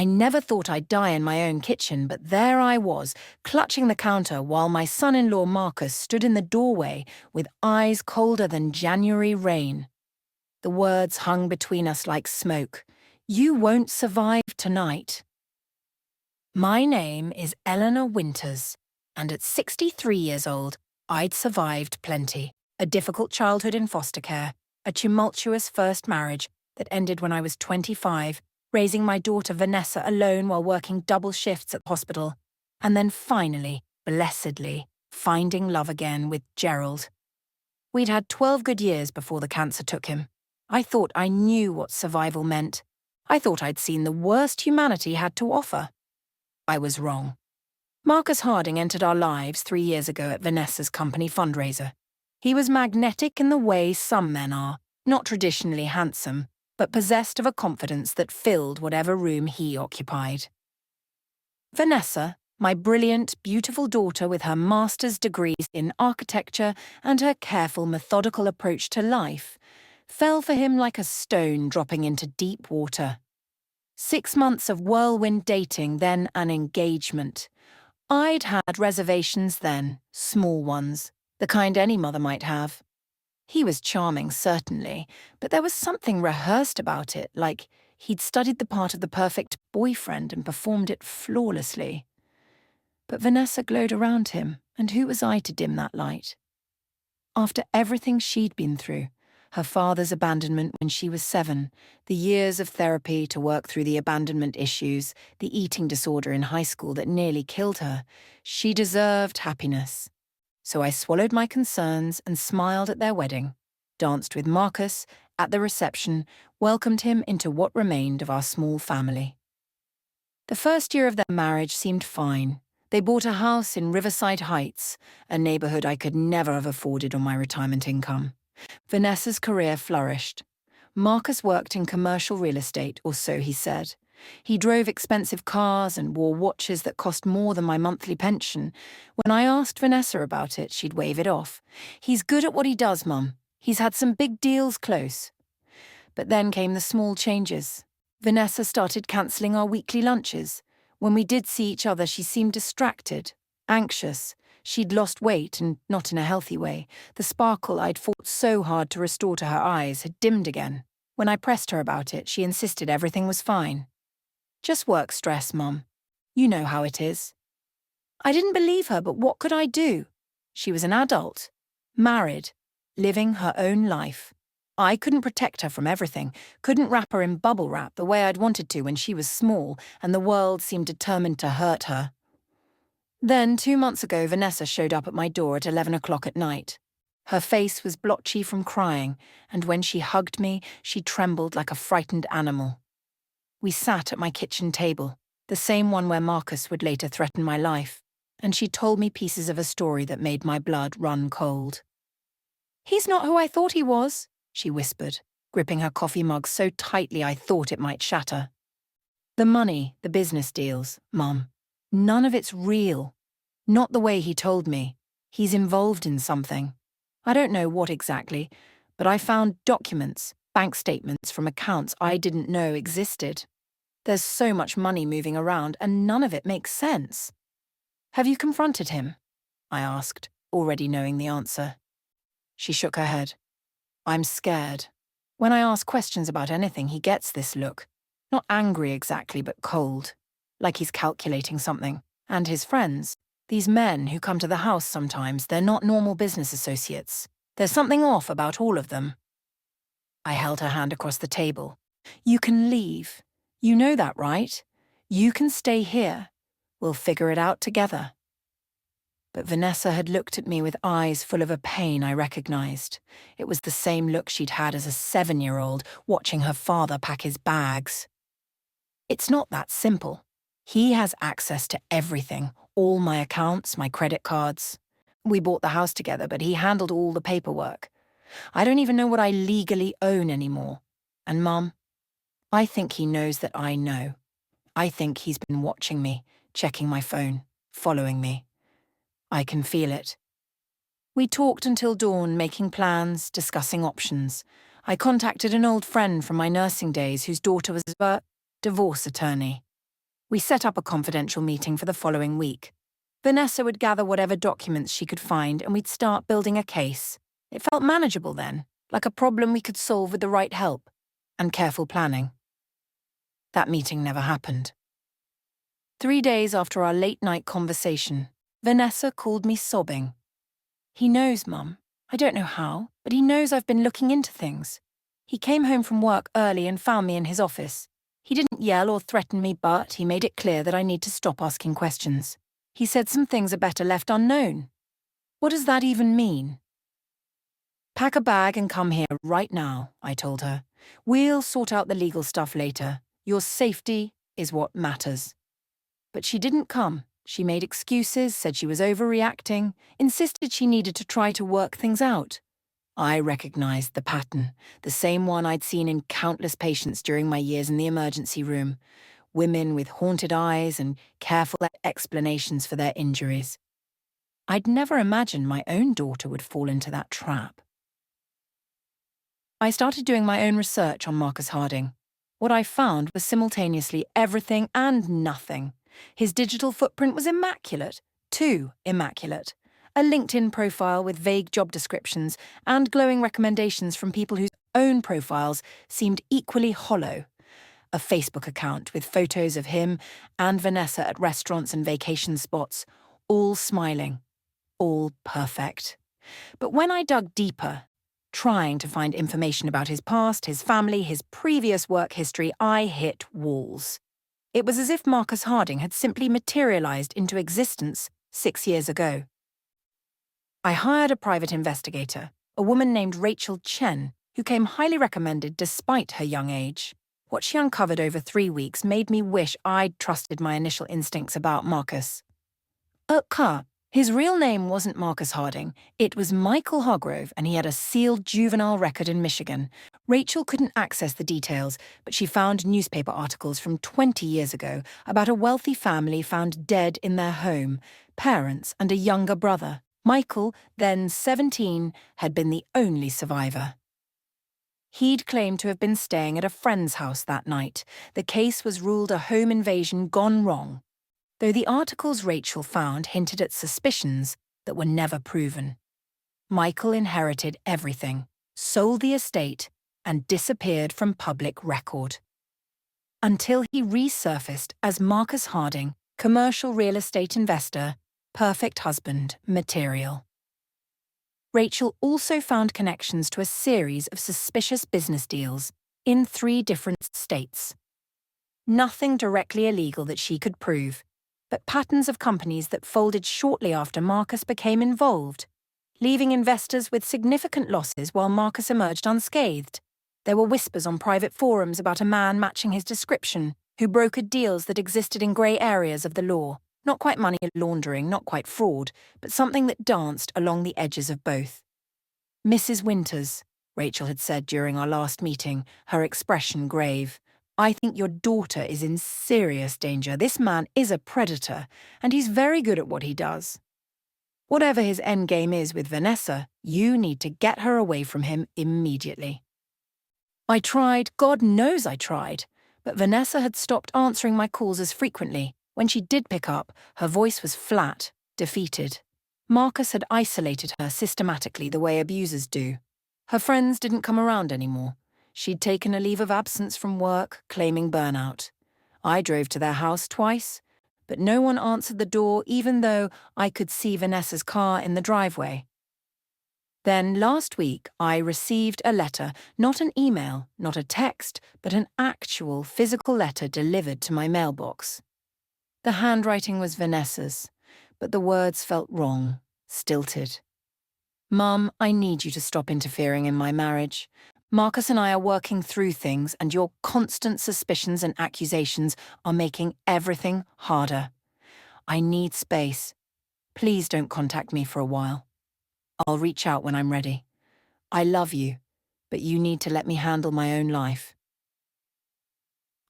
I never thought I'd die in my own kitchen, but there I was, clutching the counter while my son-in-law Marcus stood in the doorway with eyes colder than January rain. The words hung between us like smoke. "You won't survive tonight." My name is Eleanor Winters, and at 63 years old, I'd survived plenty. A difficult childhood in foster care, a tumultuous first marriage that ended when I was 25, raising my daughter Vanessa alone while working double shifts at the hospital, and then finally, blessedly, finding love again with Gerald. We'd had 12 good years before the cancer took him. I thought I knew what survival meant. I thought I'd seen the worst humanity had to offer. I was wrong. Marcus Harding entered our lives 3 years ago at Vanessa's company fundraiser. He was magnetic in the way some men are, not traditionally handsome, but possessed of a confidence that filled whatever room he occupied. Vanessa, my brilliant, beautiful daughter with her master's degrees in architecture and her careful, methodical approach to life, fell for him like a stone dropping into deep water. 6 months of whirlwind dating, then an engagement. I'd had reservations then, small ones, the kind any mother might have. He was charming, certainly, but there was something rehearsed about it, like he'd studied the part of the perfect boyfriend and performed it flawlessly. But Vanessa glowed around him, and who was I to dim that light? After everything she'd been through, her father's abandonment when she was 7, the years of therapy to work through the abandonment issues, the eating disorder in high school that nearly killed her, she deserved happiness. So I swallowed my concerns and smiled at their wedding, danced with Marcus at the reception, welcomed him into what remained of our small family. The first year of their marriage seemed fine. They bought a house in Riverside Heights, a neighborhood I could never have afforded on my retirement income. Vanessa's career flourished. Marcus worked in commercial real estate, or so he said. He drove expensive cars and wore watches that cost more than my monthly pension. When I asked Vanessa about it, she'd wave it off. "He's good at what he does, Mum. He's had some big deals close." But then came the small changes. Vanessa started cancelling our weekly lunches. When we did see each other, she seemed distracted, anxious. She'd lost weight, and not in a healthy way. The sparkle I'd fought so hard to restore to her eyes had dimmed again. When I pressed her about it, she insisted everything was fine. "Just work stress, Mum. You know how it is." I didn't believe her, but what could I do? She was an adult, married, living her own life. I couldn't protect her from everything, couldn't wrap her in bubble wrap the way I'd wanted to when she was small and the world seemed determined to hurt her. Then, 2 months ago, Vanessa showed up at my door at 11 o'clock at night. Her face was blotchy from crying, and when she hugged me, she trembled like a frightened animal. We sat at my kitchen table, the same one where Marcus would later threaten my life, and she told me pieces of a story that made my blood run cold. "He's not who I thought he was," she whispered, gripping her coffee mug so tightly I thought it might shatter. "The money, the business deals, Mum. None of it's real. Not the way he told me. He's involved in something. I don't know what exactly, but I found documents, bank statements from accounts I didn't know existed. There's so much money moving around, and none of it makes sense." "Have you confronted him?" I asked, already knowing the answer. She shook her head. "I'm scared. When I ask questions about anything, he gets this look. Not angry exactly, but cold. Like he's calculating something. And his friends, these men who come to the house sometimes, they're not normal business associates. There's something off about all of them." I held her hand across the table. "You can leave. You know that, right? You can stay here. We'll figure it out together." But Vanessa had looked at me with eyes full of a pain I recognized. It was the same look she'd had as a 7-year-old watching her father pack his bags. "It's not that simple. He has access to everything, all my accounts, my credit cards. We bought the house together, but he handled all the paperwork. I don't even know what I legally own anymore. And Mum, I think he knows that I know. I think he's been watching me, checking my phone, following me. I can feel it." We talked until dawn, making plans, discussing options. I contacted an old friend from my nursing days whose daughter was a divorce attorney. We set up a confidential meeting for the following week. Vanessa would gather whatever documents she could find and we'd start building a case. It felt manageable then, like a problem we could solve with the right help and careful planning. That meeting never happened. 3 days after our late-night conversation, Vanessa called me sobbing. "He knows, Mum. I don't know how, but he knows I've been looking into things. He came home from work early and found me in his office. He didn't yell or threaten me, but he made it clear that I need to stop asking questions. He said some things are better left unknown. What does that even mean?" "Pack a bag and come here right now," I told her. "We'll sort out the legal stuff later. Your safety is what matters." But she didn't come. She made excuses, said she was overreacting, insisted she needed to try to work things out. I recognized the pattern, the same one I'd seen in countless patients during my years in the emergency room. Women with haunted eyes and careful explanations for their injuries. I'd never imagined my own daughter would fall into that trap. I started doing my own research on Marcus Harding. What I found was simultaneously everything and nothing. His digital footprint was immaculate, too immaculate. A LinkedIn profile with vague job descriptions and glowing recommendations from people whose own profiles seemed equally hollow. A Facebook account with photos of him and Vanessa at restaurants and vacation spots, all smiling, all perfect. But when I dug deeper, trying to find information about his past, his family, his previous work history, I hit walls. It was as if Marcus Harding had simply materialized into existence 6 years ago. I hired a private investigator, a woman named Rachel Chen, who came highly recommended despite her young age. What she uncovered over 3 weeks made me wish I'd trusted my initial instincts about Marcus. His real name wasn't Marcus Harding, it was Michael Hargrove, and he had a sealed juvenile record in Michigan. Rachel couldn't access the details, but she found newspaper articles from 20 years ago about a wealthy family found dead in their home, parents and a younger brother. Michael, then 17, had been the only survivor. He'd claimed to have been staying at a friend's house that night. The case was ruled a home invasion gone wrong, though the articles Rachel found hinted at suspicions that were never proven. Michael inherited everything, sold the estate, and disappeared from public record. Until he resurfaced as Marcus Harding, commercial real estate investor, perfect husband material. Rachel also found connections to a series of suspicious business deals in 3 different states. Nothing directly illegal that she could prove, but patterns of companies that folded shortly after Marcus became involved, leaving investors with significant losses while Marcus emerged unscathed. There were whispers on private forums about a man matching his description, who brokered deals that existed in grey areas of the law. Not quite money laundering, not quite fraud, but something that danced along the edges of both. "Mrs. Winters," Rachel had said during our last meeting, her expression grave, "I think your daughter is in serious danger. This man is a predator, and he's very good at what he does. Whatever his endgame is with Vanessa, you need to get her away from him immediately." I tried, God knows I tried, but Vanessa had stopped answering my calls as frequently. When she did pick up, her voice was flat, defeated. Marcus had isolated her systematically the way abusers do. Her friends didn't come around anymore. She'd taken a leave of absence from work, claiming burnout. I drove to their house twice, but no one answered the door even though I could see Vanessa's car in the driveway. Then last week I received a letter, not an email, not a text, but an actual physical letter delivered to my mailbox. The handwriting was Vanessa's, but the words felt wrong, stilted. "Mum, I need you to stop interfering in my marriage. Marcus and I are working through things, and your constant suspicions and accusations are making everything harder. I need space. Please don't contact me for a while. I'll reach out when I'm ready. I love you, but you need to let me handle my own life."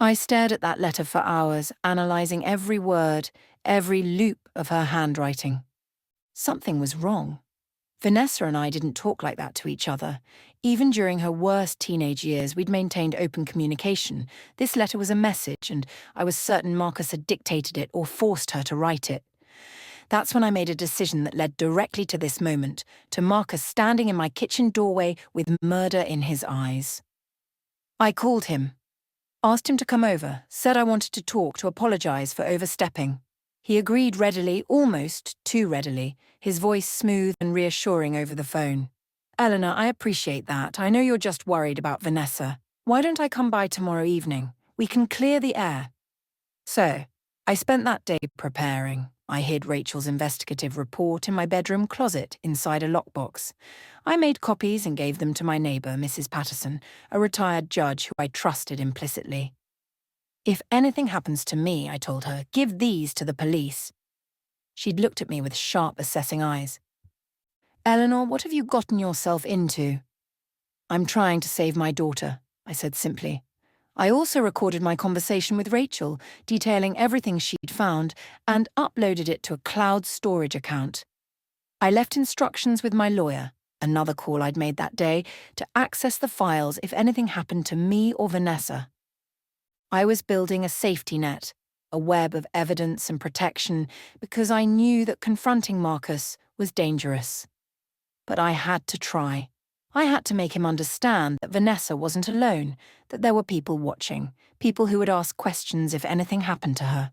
I stared at that letter for hours, analysing every word, every loop of her handwriting. Something was wrong. Vanessa and I didn't talk like that to each other. Even during her worst teenage years, we'd maintained open communication. This letter was a message, and I was certain Marcus had dictated it or forced her to write it. That's when I made a decision that led directly to this moment, to Marcus standing in my kitchen doorway with murder in his eyes. I called him, asked him to come over, said I wanted to talk, to apologize for overstepping. He agreed readily, almost too readily, his voice smooth and reassuring over the phone. Eleanor, I appreciate that. I know you're just worried about Vanessa. Why don't I come by tomorrow evening? We can clear the air. So, I spent that day preparing. I hid Rachel's investigative report in my bedroom closet inside a lockbox. I made copies and gave them to my neighbour, Mrs. Patterson, a retired judge who I trusted implicitly. If anything happens to me, I told her, give these to the police. She'd looked at me with sharp, assessing eyes. Eleanor, what have you gotten yourself into? I'm trying to save my daughter, I said simply. I also recorded my conversation with Rachel, detailing everything she'd found, and uploaded it to a cloud storage account. I left instructions with my lawyer, another call I'd made that day, to access the files if anything happened to me or Vanessa. I was building a safety net, a web of evidence and protection, because I knew that confronting Marcus was dangerous. But I had to try. I had to make him understand that Vanessa wasn't alone, that there were people watching, people who would ask questions if anything happened to her.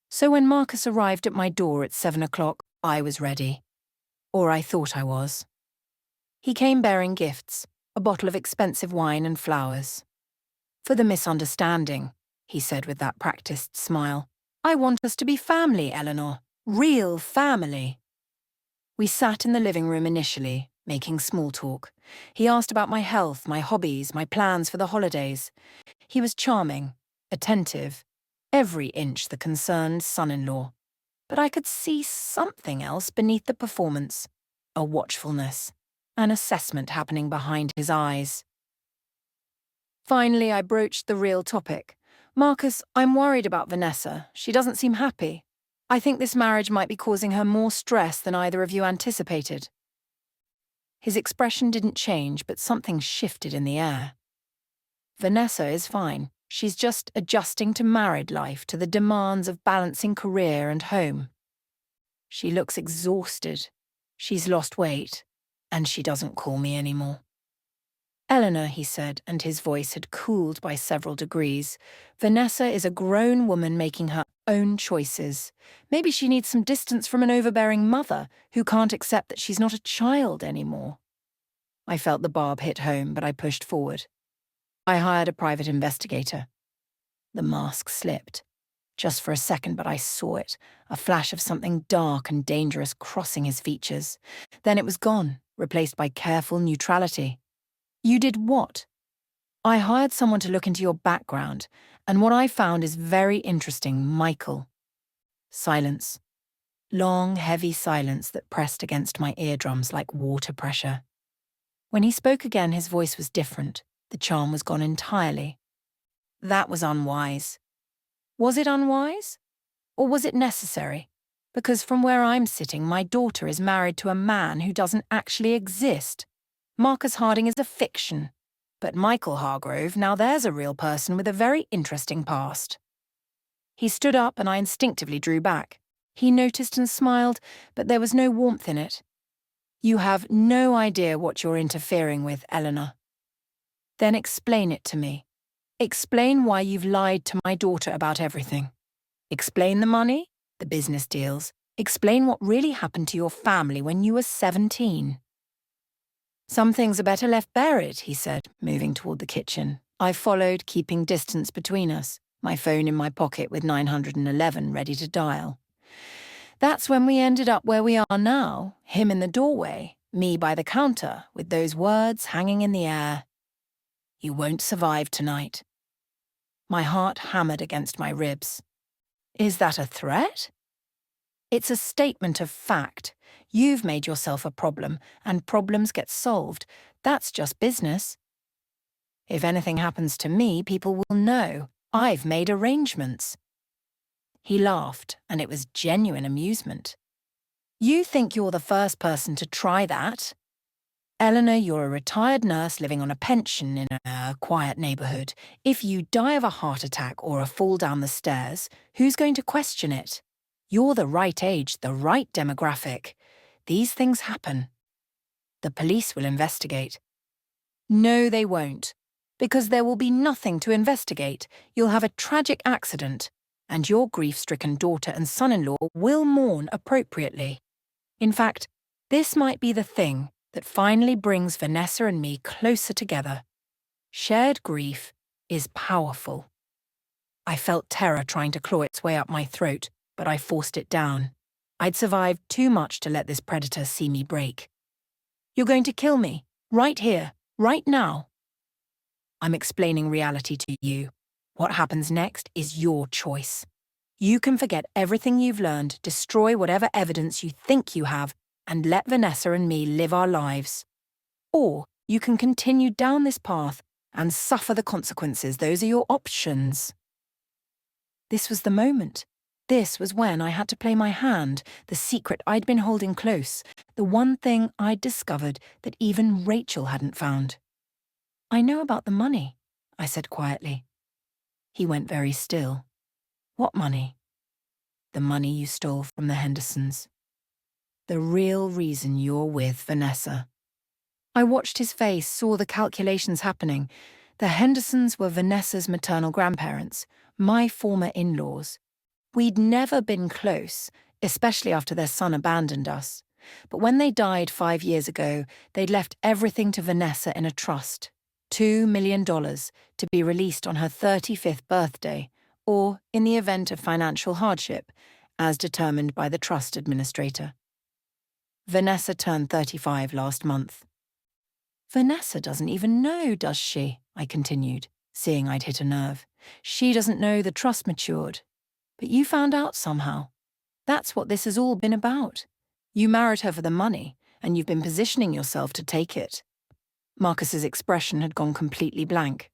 So when Marcus arrived at my door at 7 o'clock, I was ready. Or I thought I was. He came bearing gifts, a bottle of expensive wine and flowers. For the misunderstanding, he said with that practiced smile. I want us to be family, Eleanor. Real family. We sat in the living room initially, making small talk. He asked about my health, my hobbies, my plans for the holidays. He was charming, attentive, every inch the concerned son-in-law. But I could see something else beneath the performance, a watchfulness, an assessment happening behind his eyes. Finally, I broached the real topic. Marcus, I'm worried about Vanessa. She doesn't seem happy. I think this marriage might be causing her more stress than either of you anticipated. His expression didn't change, but something shifted in the air. Vanessa is fine. She's just adjusting to married life, to the demands of balancing career and home. She looks exhausted. She's lost weight, and she doesn't call me anymore. Eleanor, he said, and his voice had cooled by several degrees. Vanessa is a grown woman making her own choices. Maybe she needs some distance from an overbearing mother who can't accept that she's not a child anymore. I felt the barb hit home, but I pushed forward. I hired a private investigator. The mask slipped. Just for a second, but I saw it, a flash of something dark and dangerous crossing his features. Then it was gone, replaced by careful neutrality. You did what? I hired someone to look into your background, and what I found is very interesting, Michael. Silence. Long, heavy silence that pressed against my eardrums like water pressure. When he spoke again, his voice was different. The charm was gone entirely. That was unwise. Was it unwise? Or was it necessary? Because from where I'm sitting, my daughter is married to a man who doesn't actually exist. Marcus Harding is a fiction. But Michael Hargrove, now there's a real person with a very interesting past. He stood up and I instinctively drew back. He noticed and smiled, but there was no warmth in it. You have no idea what you're interfering with, Eleanor. Then explain it to me. Explain why you've lied to my daughter about everything. Explain the money, the business deals. Explain what really happened to your family when you were 17. Some things are better left buried, he said, moving toward the kitchen. I followed, keeping distance between us, my phone in my pocket with 911 ready to dial. That's when we ended up where we are now, him in the doorway, me by the counter, with those words hanging in the air. You won't survive tonight. My heart hammered against my ribs. Is that a threat? It's a statement of fact. You've made yourself a problem, and problems get solved. That's just business. If anything happens to me, people will know. I've made arrangements. He laughed, and it was genuine amusement. You think you're the first person to try that? Eleanor, you're a retired nurse living on a pension in a quiet neighborhood. If you die of a heart attack or a fall down the stairs, who's going to question it? You're the right age, the right demographic. These things happen. The police will investigate. No, they won't. Because there will be nothing to investigate. You'll have a tragic accident, and your grief-stricken daughter and son-in-law will mourn appropriately. In fact, this might be the thing that finally brings Vanessa and me closer together. Shared grief is powerful. I felt terror trying to claw its way up my throat, but I forced it down. I'd survived too much to let this predator see me break. You're going to kill me, right here, right now. I'm explaining reality to you. What happens next is your choice. You can forget everything you've learned, destroy whatever evidence you think you have, and let Vanessa and me live our lives. Or you can continue down this path and suffer the consequences. Those are your options. This was the moment. This was when I had to play my hand, the secret I'd been holding close, the one thing I'd discovered that even Rachel hadn't found. I know about the money, I said quietly. He went very still. What money? The money you stole from the Hendersons. The real reason you're with Vanessa. I watched his face, saw the calculations happening. The Hendersons were Vanessa's maternal grandparents, my former in-laws. We'd never been close, especially after their son abandoned us. But when they died 5 years ago, they'd left everything to Vanessa in a trust. $2 million to be released on her 35th birthday, or in the event of financial hardship, as determined by the trust administrator. Vanessa turned 35 last month. Vanessa doesn't even know, does she? I continued, seeing I'd hit a nerve. She doesn't know the trust matured. But you found out somehow. That's what this has all been about. You married her for the money, and you've been positioning yourself to take it. Marcus's expression had gone completely blank.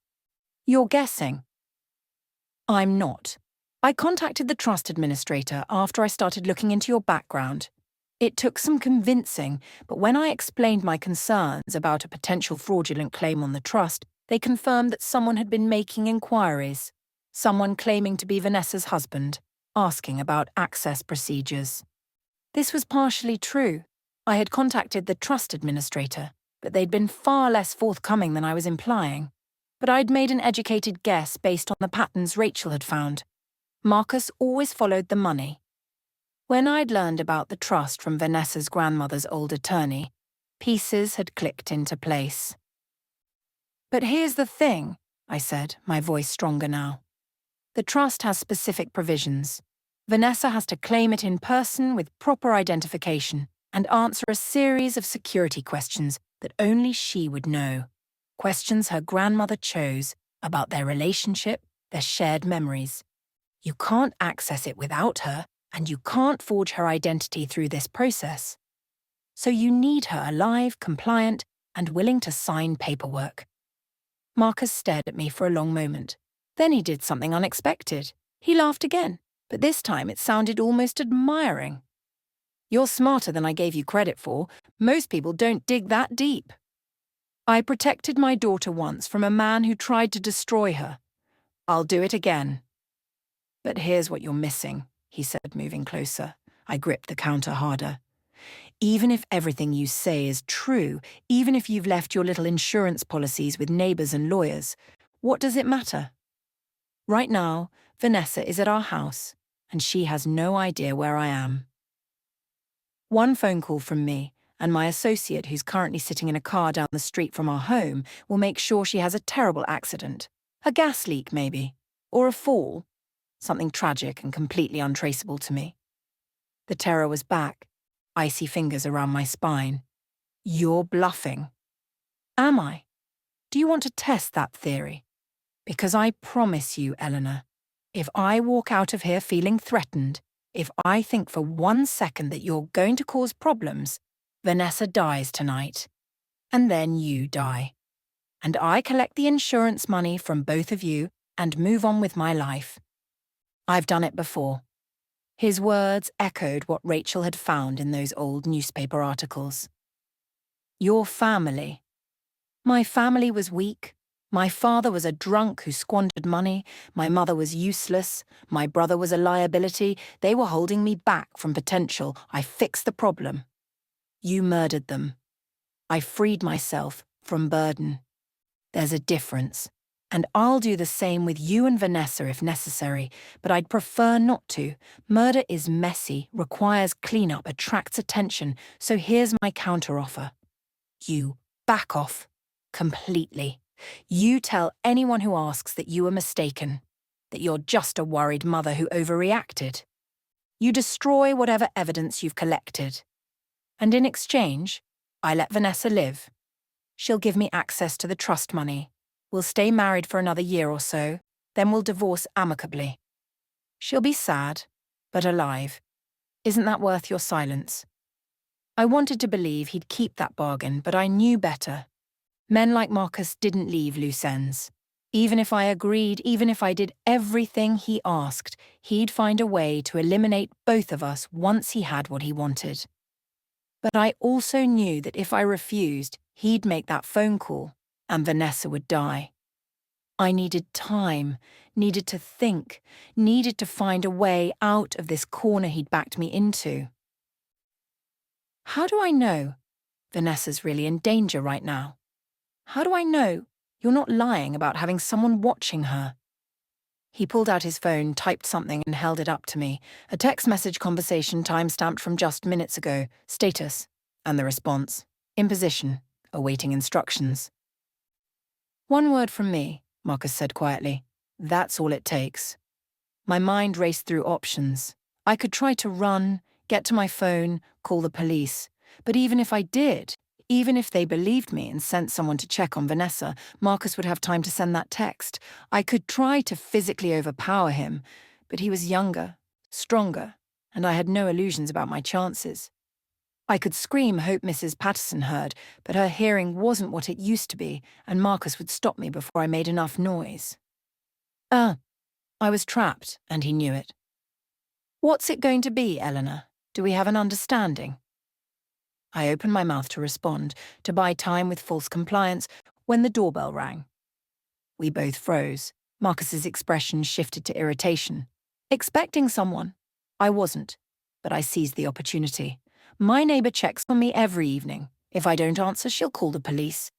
You're guessing. I'm not. I contacted the trust administrator after I started looking into your background. It took some convincing, but when I explained my concerns about a potential fraudulent claim on the trust, they confirmed that someone had been making inquiries. Someone claiming to be Vanessa's husband, asking about access procedures. This was partially true. I had contacted the trust administrator, but they'd been far less forthcoming than I was implying. But I'd made an educated guess based on the patterns Rachel had found. Marcus always followed the money. When I'd learned about the trust from Vanessa's grandmother's old attorney, pieces had clicked into place. But here's the thing, I said, my voice stronger now. The trust has specific provisions. Vanessa has to claim it in person with proper identification and answer a series of security questions that only she would know. Questions her grandmother chose about their relationship, their shared memories. You can't access it without her, and you can't forge her identity through this process. So you need her alive, compliant, and willing to sign paperwork. Marcus stared at me for a long moment. Then he did something unexpected. He laughed again, but this time it sounded almost admiring. You're smarter than I gave you credit for. Most people don't dig that deep. I protected my daughter once from a man who tried to destroy her. I'll do it again. But here's what you're missing, he said, moving closer. I gripped the counter harder. Even if everything you say is true, even if you've left your little insurance policies with neighbors and lawyers, what does it matter? Right now, Vanessa is at our house, and she has no idea where I am. One phone call from me, and my associate who's currently sitting in a car down the street from our home will make sure she has a terrible accident. A gas leak, maybe. Or a fall. Something tragic and completely untraceable to me. The terror was back, icy fingers around my spine. You're bluffing. Am I? Do you want to test that theory? Because I promise you, Eleanor, if I walk out of here feeling threatened, if I think for 1 second that you're going to cause problems, Vanessa dies tonight. And then you die. And I collect the insurance money from both of you and move on with my life. I've done it before. His words echoed what Rachel had found in those old newspaper articles. Your family. My family was weak. My father was a drunk who squandered money. My mother was useless. My brother was a liability. They were holding me back from potential. I fixed the problem. You murdered them. I freed myself from burden. There's a difference. And I'll do the same with you and Vanessa if necessary, but I'd prefer not to. Murder is messy, requires cleanup, attracts attention, so here's my counteroffer. You back off. Completely. You tell anyone who asks that you were mistaken, that you're just a worried mother who overreacted. You destroy whatever evidence you've collected. And in exchange, I let Vanessa live. She'll give me access to the trust money. We'll stay married for another year or so, then we'll divorce amicably. She'll be sad, but alive. Isn't that worth your silence? I wanted to believe he'd keep that bargain, but I knew better. Men like Marcus didn't leave loose ends. Even if I agreed, even if I did everything he asked, he'd find a way to eliminate both of us once he had what he wanted. But I also knew that if I refused, he'd make that phone call, and Vanessa would die. I needed time, needed to think, needed to find a way out of this corner he'd backed me into. How do I know Vanessa's really in danger right now? How do I know you're not lying about having someone watching her? He pulled out his phone, typed something and held it up to me. A text message conversation time-stamped from just minutes ago. Status. And the response. In position. Awaiting instructions. One word from me, Marcus said quietly. That's all it takes. My mind raced through options. I could try to run, get to my phone, call the police. But even if I did, even if they believed me and sent someone to check on Vanessa, Marcus would have time to send that text. I could try to physically overpower him, but he was younger, stronger, and I had no illusions about my chances. I could scream hope Mrs. Patterson heard, but her hearing wasn't what it used to be, and Marcus would stop me before I made enough noise. I was trapped, and he knew it. What's it going to be, Eleanor? Do we have an understanding? I opened my mouth to respond, to buy time with false compliance, when the doorbell rang. We both froze. Marcus's expression shifted to irritation. Expecting someone? I wasn't, but I seized the opportunity. My neighbour checks on me every evening. If I don't answer, she'll call the police.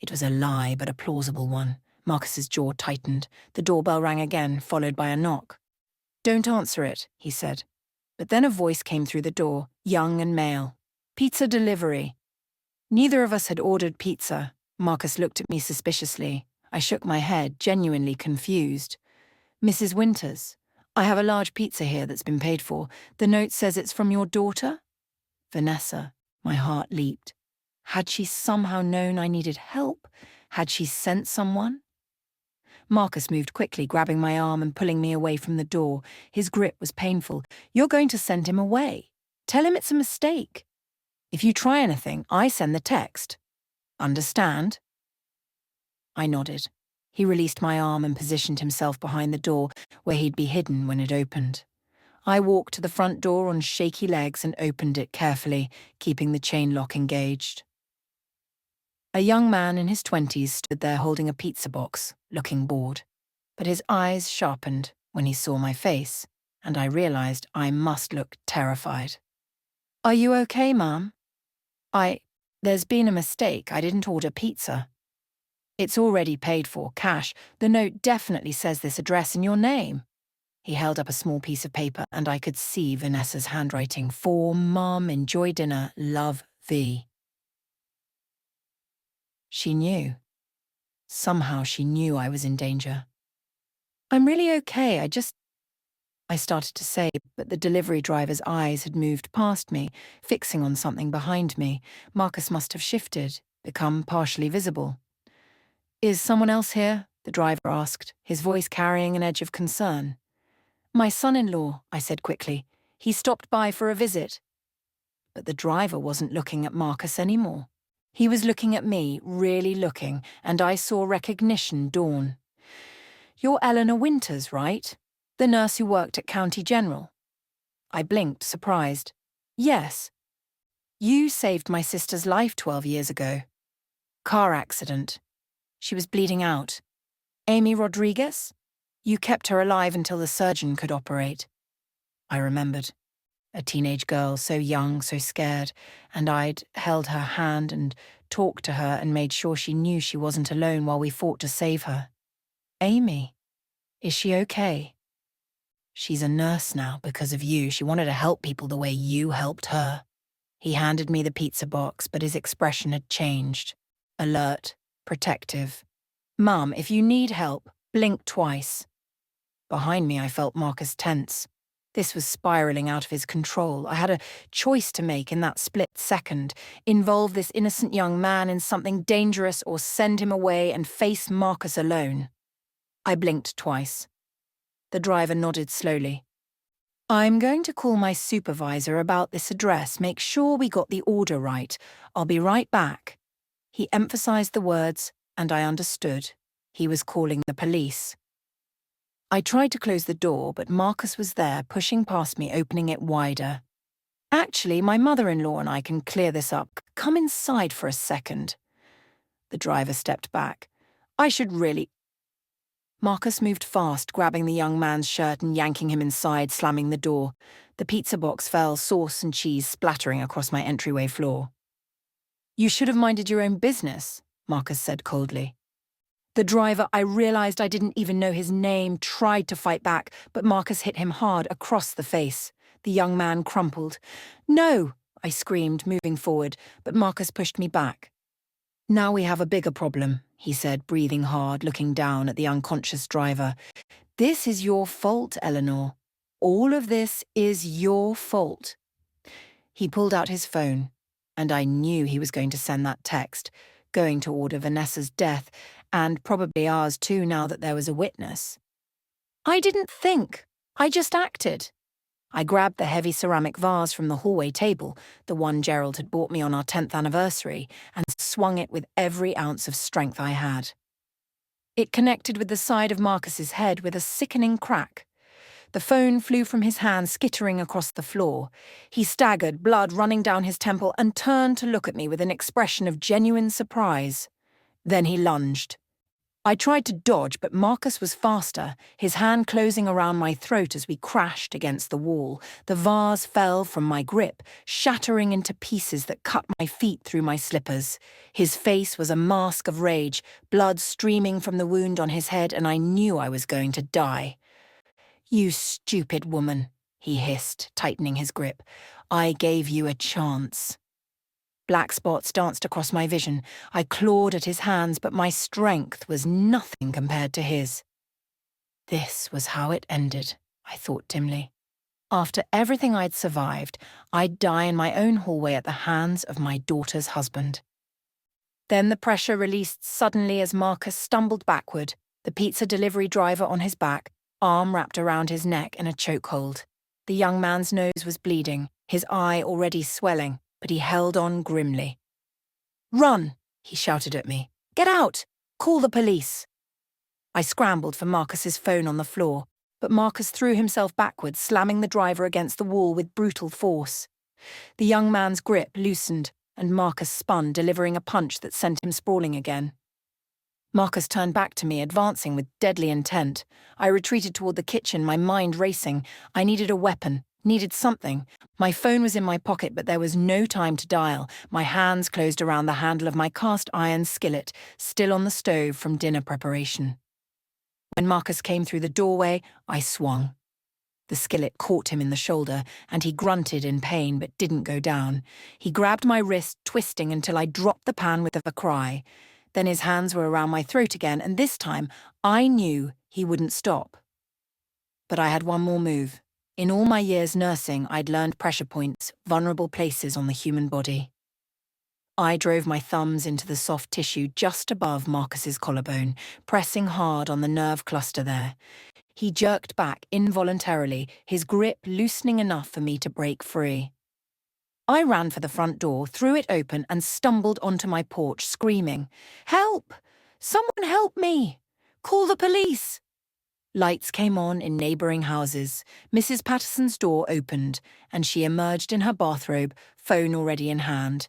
It was a lie, but a plausible one. Marcus's jaw tightened. The doorbell rang again, followed by a knock. Don't answer it, he said. But then a voice came through the door, young and male. Pizza delivery. Neither of us had ordered pizza. Marcus looked at me suspiciously. I shook my head, genuinely confused. Mrs. Winters, I have a large pizza here that's been paid for. The note says it's from your daughter? Vanessa. My heart leaped. Had she somehow known I needed help? Had she sent someone? Marcus moved quickly, grabbing my arm and pulling me away from the door. His grip was painful. You're going to send him away. Tell him it's a mistake. If you try anything, I send the text. Understand? I nodded. He released my arm and positioned himself behind the door, where he'd be hidden when it opened. I walked to the front door on shaky legs and opened it carefully, keeping the chain lock engaged. A young man in his 20s stood there holding a pizza box, looking bored. But his eyes sharpened when he saw my face, and I realized I must look terrified. Are you okay, Mum? There's been a mistake. I didn't order pizza. It's already paid for, cash. The note definitely says this address in your name. He held up a small piece of paper and I could see Vanessa's handwriting. For Mum, enjoy dinner, love, V. She knew. Somehow she knew I was in danger. I'm really okay, I started to say, but the delivery driver's eyes had moved past me, fixing on something behind me. Marcus must have shifted, become partially visible. Is someone else here? The driver asked, his voice carrying an edge of concern. My son-in-law, I said quickly. He stopped by for a visit. But the driver wasn't looking at Marcus anymore. He was looking at me, really looking, and I saw recognition dawn. You're Eleanor Winters, right? The nurse who worked at County General. I blinked, surprised. Yes. You saved my sister's life 12 years ago. Car accident. She was bleeding out. Amy Rodriguez? You kept her alive until the surgeon could operate. I remembered. A teenage girl, so young, so scared, and I'd held her hand and talked to her and made sure she knew she wasn't alone while we fought to save her. Amy, is she okay? She's a nurse now because of you. She wanted to help people the way you helped her. He handed me the pizza box, but his expression had changed. Alert, protective. Mum, if you need help, blink twice. Behind me, I felt Marcus tense. This was spiraling out of his control. I had a choice to make in that split second: involve this innocent young man in something dangerous or send him away and face Marcus alone. I blinked twice. The driver nodded slowly. I'm going to call my supervisor about this address, make sure we got the order right. I'll be right back. He emphasized the words, and I understood. He was calling the police. I tried to close the door, but Marcus was there, pushing past me, opening it wider. Actually, my mother-in-law and I can clear this up. Come inside for a second. The driver stepped back. I should really... Marcus moved fast, grabbing the young man's shirt and yanking him inside, slamming the door. The pizza box fell, sauce and cheese splattering across my entryway floor. You should have minded your own business, Marcus said coldly. The driver, I realized I didn't even know his name, tried to fight back, but Marcus hit him hard across the face. The young man crumpled. No, I screamed, moving forward, but Marcus pushed me back. Now we have a bigger problem, he said, breathing hard, looking down at the unconscious driver. This is your fault, Eleanor. All of this is your fault. He pulled out his phone, and I knew he was going to send that text, going to order Vanessa's death, and probably ours too now that there was a witness. I didn't think. I just acted. I grabbed the heavy ceramic vase from the hallway table, the one Gerald had bought me on our 10th anniversary, and swung it with every ounce of strength I had. It connected with the side of Marcus's head with a sickening crack. The phone flew from his hand, skittering across the floor. He staggered, blood running down his temple, and turned to look at me with an expression of genuine surprise. Then he lunged. I tried to dodge, but Marcus was faster, his hand closing around my throat as we crashed against the wall. The vase fell from my grip, shattering into pieces that cut my feet through my slippers. His face was a mask of rage, blood streaming from the wound on his head, and I knew I was going to die. You stupid woman, he hissed, tightening his grip. I gave you a chance. Black spots danced across my vision. I clawed at his hands, but my strength was nothing compared to his. This was how it ended, I thought dimly. After everything I'd survived, I'd die in my own hallway at the hands of my daughter's husband. Then the pressure released suddenly as Marcus stumbled backward, the pizza delivery driver on his back, arm wrapped around his neck in a chokehold. The young man's nose was bleeding, his eye already swelling, but he held on grimly. Run, he shouted at me. Get out! Call the police! I scrambled for Marcus's phone on the floor, but Marcus threw himself backwards, slamming the driver against the wall with brutal force. The young man's grip loosened, and Marcus spun, delivering a punch that sent him sprawling again. Marcus turned back to me, advancing with deadly intent. I retreated toward the kitchen, my mind racing. I needed a weapon, needed something. My phone was in my pocket, but there was no time to dial. My hands closed around the handle of my cast-iron skillet, still on the stove from dinner preparation. When Marcus came through the doorway, I swung. The skillet caught him in the shoulder, and he grunted in pain but didn't go down. He grabbed my wrist, twisting until I dropped the pan with a cry. Then his hands were around my throat again, and this time I knew he wouldn't stop. But I had one more move. In all my years nursing, I'd learned pressure points, vulnerable places on the human body. I drove my thumbs into the soft tissue just above Marcus's collarbone, pressing hard on the nerve cluster there. He jerked back involuntarily, his grip loosening enough for me to break free. I ran for the front door, threw it open, and stumbled onto my porch, screaming, "Help! Someone help me! Call the police!" Lights came on in neighbouring houses. Mrs. Patterson's door opened, and she emerged in her bathrobe, phone already in hand.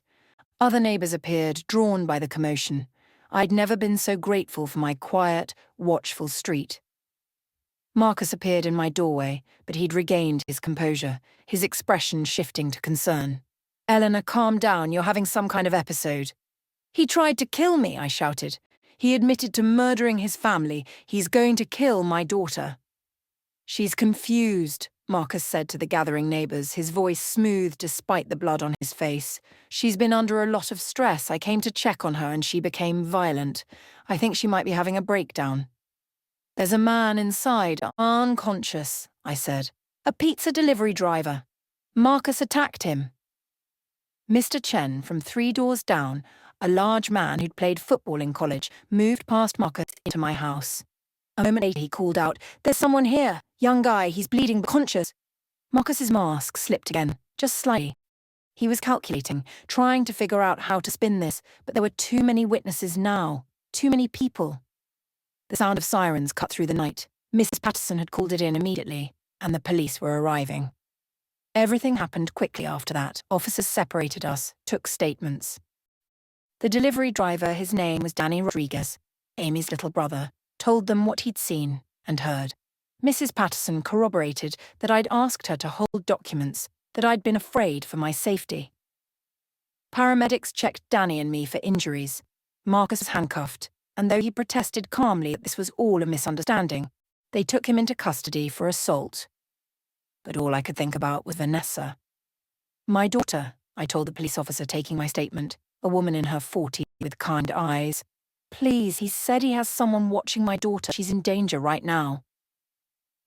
Other neighbours appeared, drawn by the commotion. I'd never been so grateful for my quiet, watchful street. Marcus appeared in my doorway, but he'd regained his composure, his expression shifting to concern. "Eleanor, calm down, you're having some kind of episode." "He tried to kill me," I shouted. "He admitted to murdering his family. He's going to kill my daughter." "She's confused," Marcus said to the gathering neighbours, his voice smooth despite the blood on his face. "She's been under a lot of stress. I came to check on her and she became violent. I think she might be having a breakdown." "There's a man inside, unconscious," I said. "A pizza delivery driver. Marcus attacked him." Mr. Chen, from 3 doors down, a large man who'd played football in college, moved past Marcus into my house. A moment later he called out, "There's someone here. Young guy, he's bleeding but conscious." Marcus's mask slipped again, just slightly. He was calculating, trying to figure out how to spin this, but there were too many witnesses now, too many people. The sound of sirens cut through the night. Mrs. Patterson had called it in immediately, and the police were arriving. Everything happened quickly after that. Officers separated us, took statements. The delivery driver, his name was Danny Rodriguez, Amy's little brother, told them what he'd seen and heard. Mrs. Patterson corroborated that I'd asked her to hold documents, that I'd been afraid for my safety. Paramedics checked Danny and me for injuries. Marcus was handcuffed, and though he protested calmly that this was all a misunderstanding, they took him into custody for assault. But all I could think about was Vanessa. "My daughter," I told the police officer taking my statement, a woman in her 40s with kind eyes. "Please, he said he has someone watching my daughter. She's in danger right now."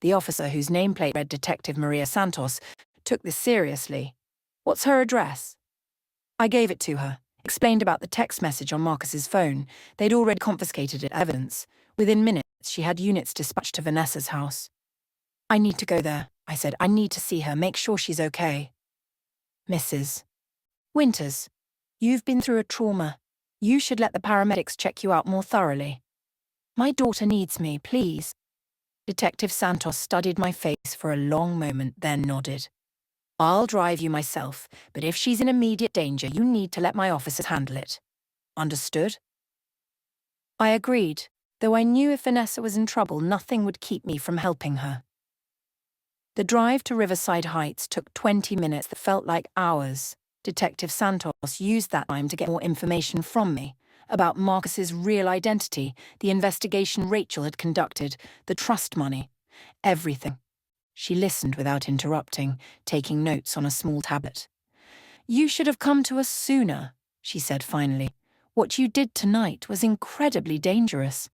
The officer, whose nameplate read Detective Maria Santos, took this seriously. "What's her address?" I gave it to her, explained about the text message on Marcus's phone. They'd already confiscated it as evidence. Within minutes, she had units dispatched to Vanessa's house. "I need to go there," I said. "I need to see her, make sure she's okay." "Mrs. Winters, you've been through a trauma. You should let the paramedics check you out more thoroughly." "My daughter needs me, please." Detective Santos studied my face for a long moment, then nodded. "I'll drive you myself, but if she's in immediate danger, you need to let my officers handle it. Understood?" I agreed, though I knew if Vanessa was in trouble, nothing would keep me from helping her. The drive to Riverside Heights took 20 minutes that felt like hours. Detective Santos used that time to get more information from me about Marcus's real identity, the investigation Rachel had conducted, the trust money, everything. She listened without interrupting, taking notes on a small tablet. "You should have come to us sooner," she said finally. "What you did tonight was incredibly dangerous."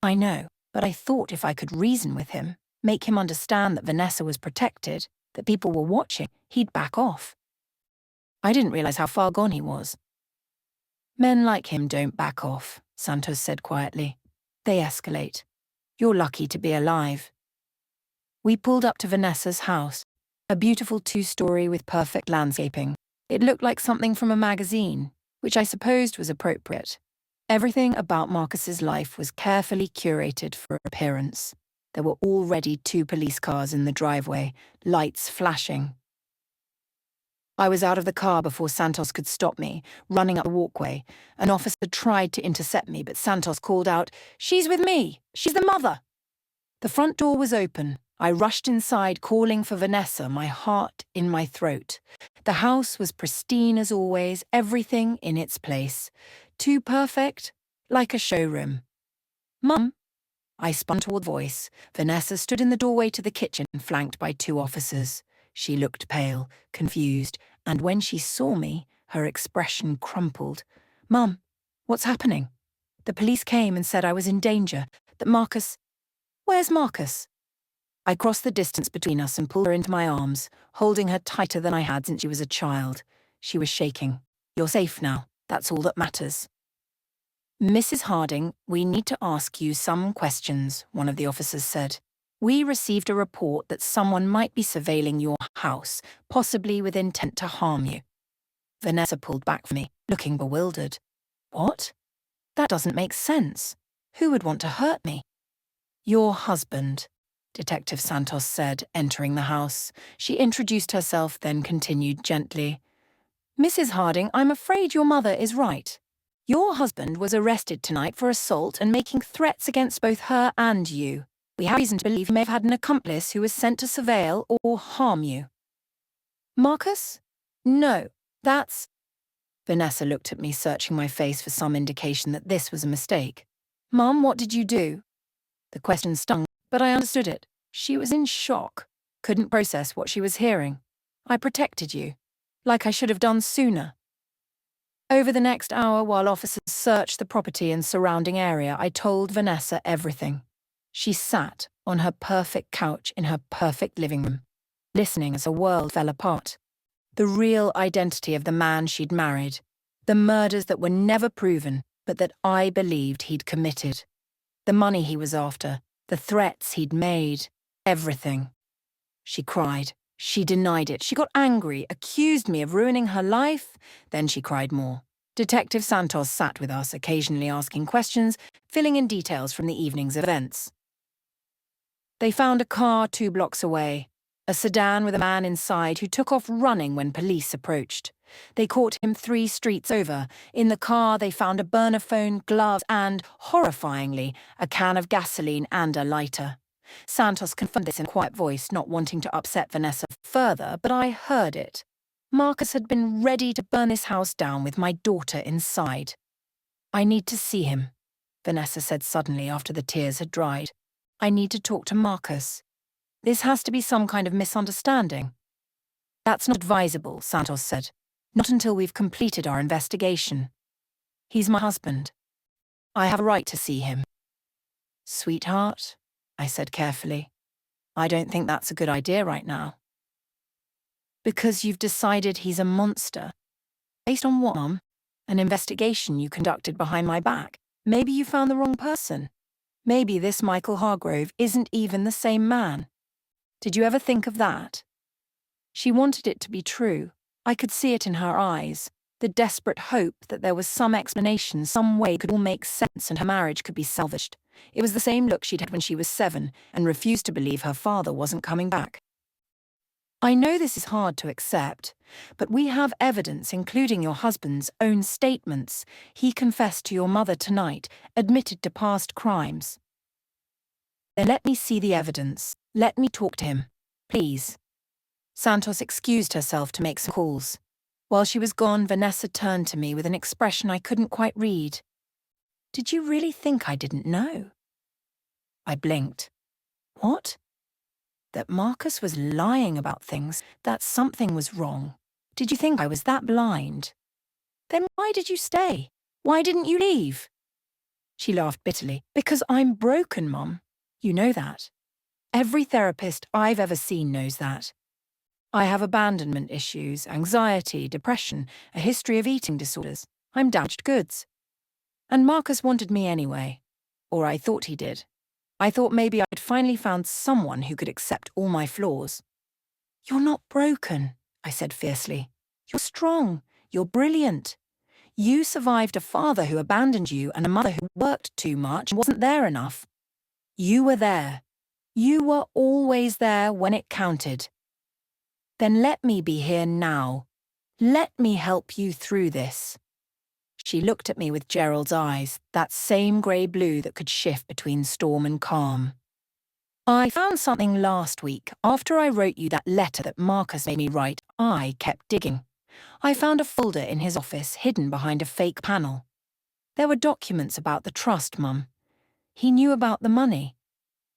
"I know, but I thought if I could reason with him, make him understand that Vanessa was protected, that people were watching, he'd back off." I didn't realize how far gone he was. "Men like him don't back off," Santos said quietly. "They escalate. You're lucky to be alive." We pulled up to Vanessa's house, a beautiful 2-story with perfect landscaping. It looked like something from a magazine, which I supposed was appropriate. Everything about Marcus's life was carefully curated for appearance. There were already 2 police cars in the driveway, lights flashing. I was out of the car before Santos could stop me, running up the walkway. An officer tried to intercept me, but Santos called out, "She's with me! She's the mother!" The front door was open. I rushed inside, calling for Vanessa, my heart in my throat. The house was pristine as always, everything in its place. Too perfect, like a showroom. "Mum?" I spun toward the voice. Vanessa stood in the doorway to the kitchen, flanked by 2 officers. She looked pale, confused, and when she saw me, her expression crumpled. "Mum, what's happening?" "The police came and said I was in danger, that Marcus—" "Where's Marcus?" I crossed the distance between us and pulled her into my arms, holding her tighter than I had since she was a child. She was shaking. "You're safe now. That's all that matters." "Mrs. Harding, we need to ask you some questions," one of the officers said. "We received a report that someone might be surveilling your house, possibly with intent to harm you." Vanessa pulled back from me, looking bewildered. "What? That doesn't make sense. Who would want to hurt me?" Your husband, Detective Santos said, entering the house. She introduced herself, then continued gently. Mrs. Harding, I'm afraid your mother is right. Your husband was arrested tonight for assault and making threats against both her and you. We have reason to believe you may have had an accomplice who was sent to surveil or harm you. Marcus? No, that's... Vanessa looked at me, searching my face for some indication that this was a mistake. Mum, what did you do? The question stung, but I understood it. She was in shock, couldn't process what she was hearing. I protected you, like I should have done sooner. Over the next hour, while officers searched the property and surrounding area, I told Vanessa everything. She sat on her perfect couch in her perfect living room, listening as her world fell apart. The real identity of the man she'd married, the murders that were never proven, but that I believed he'd committed. The money he was after, the threats he'd made, everything. She cried. She denied it. She got angry, accused me of ruining her life. Then she cried more. Detective Santos sat with us, occasionally asking questions, filling in details from the evening's events. They found a car 2 blocks away, a sedan with a man inside who took off running when police approached. They caught him 3 streets over. In the car, they found a burner phone, gloves, and, horrifyingly, a can of gasoline and a lighter. Santos confirmed this in a quiet voice, not wanting to upset Vanessa further, but I heard it. Marcus had been ready to burn this house down with my daughter inside. I need to see him, Vanessa said suddenly after the tears had dried. I need to talk to Marcus. This has to be some kind of misunderstanding. That's not advisable, Santos said. Not until we've completed our investigation. He's my husband. I have a right to see him. Sweetheart, I said carefully, I don't think that's a good idea right now. Because you've decided he's a monster. Based on what, Mum? An investigation you conducted behind my back. Maybe you found the wrong person. Maybe this Michael Hargrove isn't even the same man. Did you ever think of that? She wanted it to be true. I could see it in her eyes, the desperate hope that there was some explanation, some way it could all make sense and her marriage could be salvaged. It was the same look she'd had when she was 7 and refused to believe her father wasn't coming back. I know this is hard to accept, but we have evidence, including your husband's own statements. He confessed to your mother tonight, admitted to past crimes. Then let me see the evidence. Let me talk to him, please. Santos excused herself to make some calls. While she was gone, Vanessa turned to me with an expression I couldn't quite read. Did you really think I didn't know? I blinked. What? That Marcus was lying about things, that something was wrong. Did you think I was that blind? Then why did you stay? Why didn't you leave? She laughed bitterly. Because I'm broken, Mum. You know that. Every therapist I've ever seen knows that. I have abandonment issues, anxiety, depression, a history of eating disorders. I'm damaged goods. And Marcus wanted me anyway. Or I thought he did. I thought maybe I'd finally found someone who could accept all my flaws. You're not broken, I said fiercely. You're strong. You're brilliant. You survived a father who abandoned you and a mother who worked too much and wasn't there enough. You were there. You were always there when it counted. Then let me be here now. Let me help you through this. She looked at me with Gerald's eyes, that same grey-blue that could shift between storm and calm. I found something last week. After I wrote you that letter that Marcus made me write, I kept digging. I found a folder in his office hidden behind a fake panel. There were documents about the trust, Mum. He knew about the money.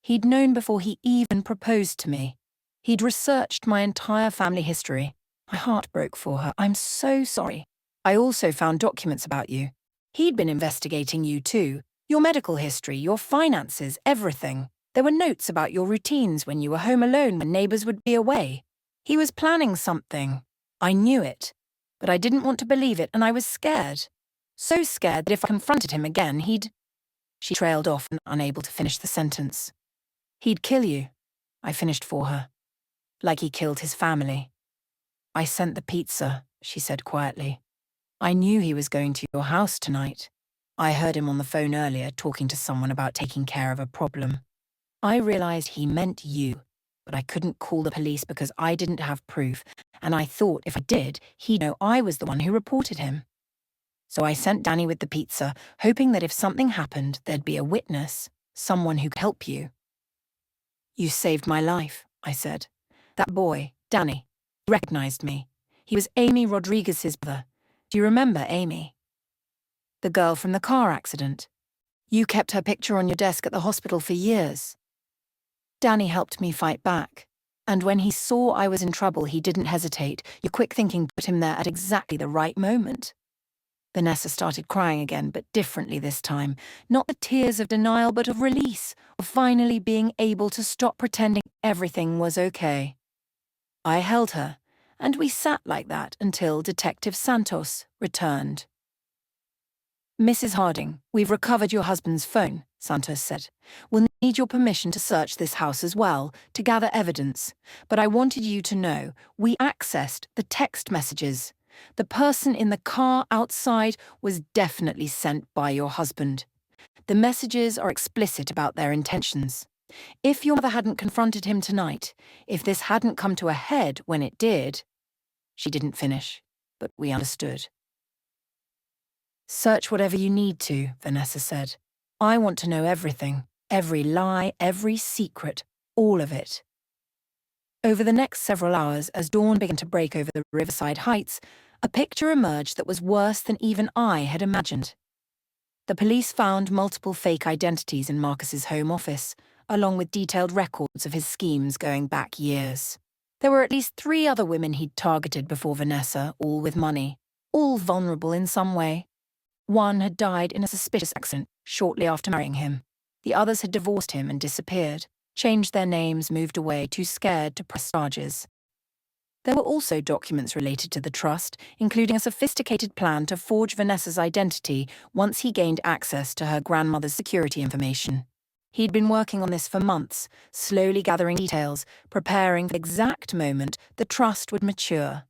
He'd known before he even proposed to me. He'd researched my entire family history. My heart broke for her. I'm so sorry. I also found documents about you. He'd been investigating you too. Your medical history, your finances, everything. There were notes about your routines when you were home alone when neighbours would be away. He was planning something. I knew it. But I didn't want to believe it and I was scared. So scared that if I confronted him again, he'd... She trailed off, unable to finish the sentence. He'd kill you, I finished for her. Like he killed his family. I sent the pizza, she said quietly. I knew he was going to your house tonight. I heard him on the phone earlier talking to someone about taking care of a problem. I realized he meant you, but I couldn't call the police because I didn't have proof, and I thought if I did, he'd know I was the one who reported him. So I sent Danny with the pizza, hoping that if something happened, there'd be a witness, someone who could help you. You saved my life, I said. That boy, Danny, recognized me. He was Amy Rodriguez's brother. Do you remember Amy? The girl from the car accident. You kept her picture on your desk at the hospital for years. Danny helped me fight back. And when he saw I was in trouble, he didn't hesitate. Your quick thinking put him there at exactly the right moment. Vanessa started crying again, but differently this time. Not the tears of denial, but of release, of finally being able to stop pretending everything was okay. I held her, and we sat like that until Detective Santos returned. Mrs. Harding, we've recovered your husband's phone, Santos said. We'll need your permission to search this house as well, to gather evidence. But I wanted you to know, we accessed the text messages. The person in the car outside was definitely sent by your husband. The messages are explicit about their intentions. If your mother hadn't confronted him tonight, if this hadn't come to a head when it did... She didn't finish, but we understood. Search whatever you need to, Vanessa said. I want to know everything, every lie, every secret, all of it. Over the next several hours, as dawn began to break over the Riverside Heights, a picture emerged that was worse than even I had imagined. The police found multiple fake identities in Marcus's home office, along with detailed records of his schemes going back years. There were at least 3 other women he'd targeted before Vanessa, all with money, all vulnerable in some way. One had died in a suspicious accident shortly after marrying him. The others had divorced him and disappeared, changed their names, moved away, too scared to press charges. There were also documents related to the trust, including a sophisticated plan to forge Vanessa's identity once he gained access to her grandmother's security information. He'd been working on this for months, slowly gathering details, preparing for the exact moment the trust would mature.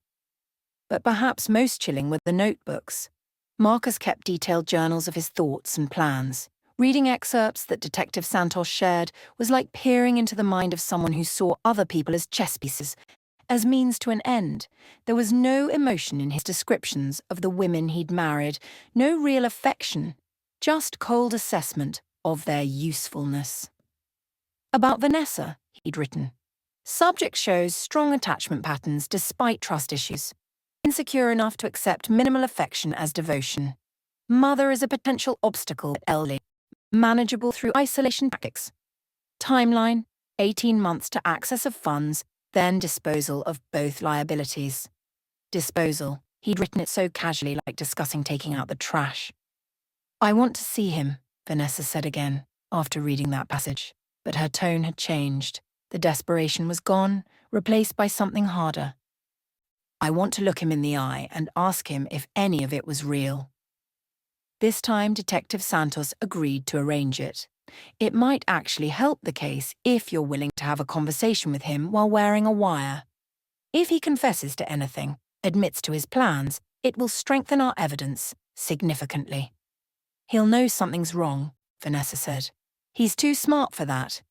But perhaps most chilling were the notebooks. Marcus kept detailed journals of his thoughts and plans. Reading excerpts that Detective Santos shared was like peering into the mind of someone who saw other people as chess pieces, as means to an end. There was no emotion in his descriptions of the women he'd married, no real affection, just cold assessment of their usefulness. About Vanessa, he'd written. Subject shows strong attachment patterns despite trust issues. Insecure enough to accept minimal affection as devotion. Mother is a potential obstacle at elderly, manageable through isolation tactics. Timeline, 18 months to access of funds, then disposal of both liabilities. Disposal, he'd written it so casually, like discussing taking out the trash. I want to see him, Vanessa said again, after reading that passage. But her tone had changed. The desperation was gone, replaced by something harder. I want to look him in the eye and ask him if any of it was real. This time, Detective Santos agreed to arrange it. It might actually help the case if you're willing to have a conversation with him while wearing a wire. If he confesses to anything, admits to his plans, it will strengthen our evidence significantly. He'll know something's wrong, Vanessa said. He's too smart for that.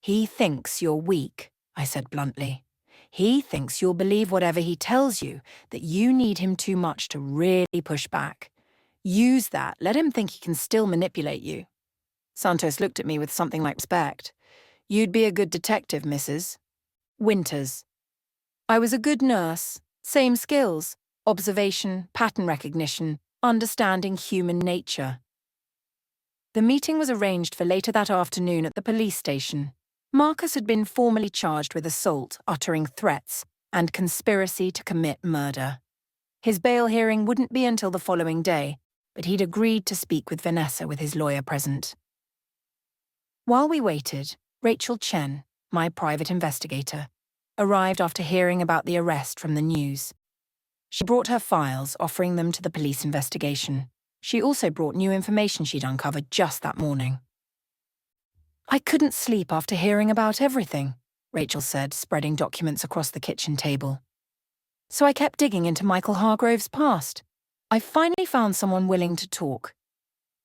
He thinks you're weak, I said bluntly. He thinks you'll believe whatever he tells you, that you need him too much to really push back. Use that, let him think he can still manipulate you. Santos looked at me with something like respect. You'd be a good detective, Mrs. Winters. I was a good nurse. Same skills. Observation, pattern recognition, understanding human nature. The meeting was arranged for later that afternoon at the police station. Marcus had been formally charged with assault, uttering threats, and conspiracy to commit murder. His bail hearing wouldn't be until the following day, but he'd agreed to speak with Vanessa with his lawyer present. While we waited, Rachel Chen, my private investigator, arrived after hearing about the arrest from the news. She brought her files, offering them to the police investigation. She also brought new information she'd uncovered just that morning. I couldn't sleep after hearing about everything, Rachel said, spreading documents across the kitchen table. So I kept digging into Michael Hargrove's past. I finally found someone willing to talk.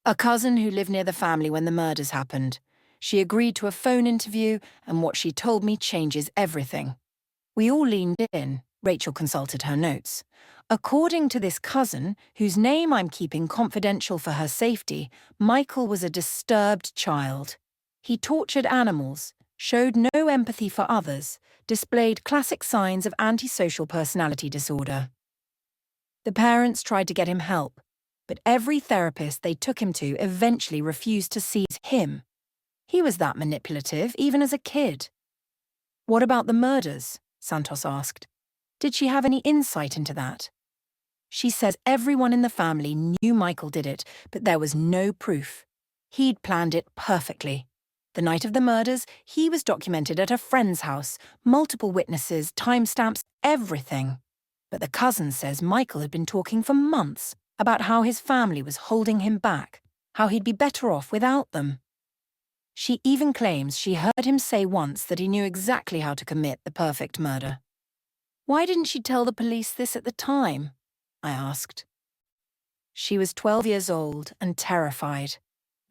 A cousin who lived near the family when the murders happened. She agreed to a phone interview, and what she told me changes everything. We all leaned in. Rachel consulted her notes. According to this cousin, whose name I'm keeping confidential for her safety, Michael was a disturbed child. He tortured animals, showed no empathy for others, displayed classic signs of antisocial personality disorder. The parents tried to get him help, but every therapist they took him to eventually refused to see him. He was that manipulative, even as a kid. What about the murders? Santos asked. Did she have any insight into that? She says everyone in the family knew Michael did it, but there was no proof. He'd planned it perfectly. The night of the murders, he was documented at a friend's house, multiple witnesses, timestamps, everything. But the cousin says Michael had been talking for months about how his family was holding him back, how he'd be better off without them. She even claims she heard him say once that he knew exactly how to commit the perfect murder. Why didn't she tell the police this at the time? I asked. She was 12 years old and terrified.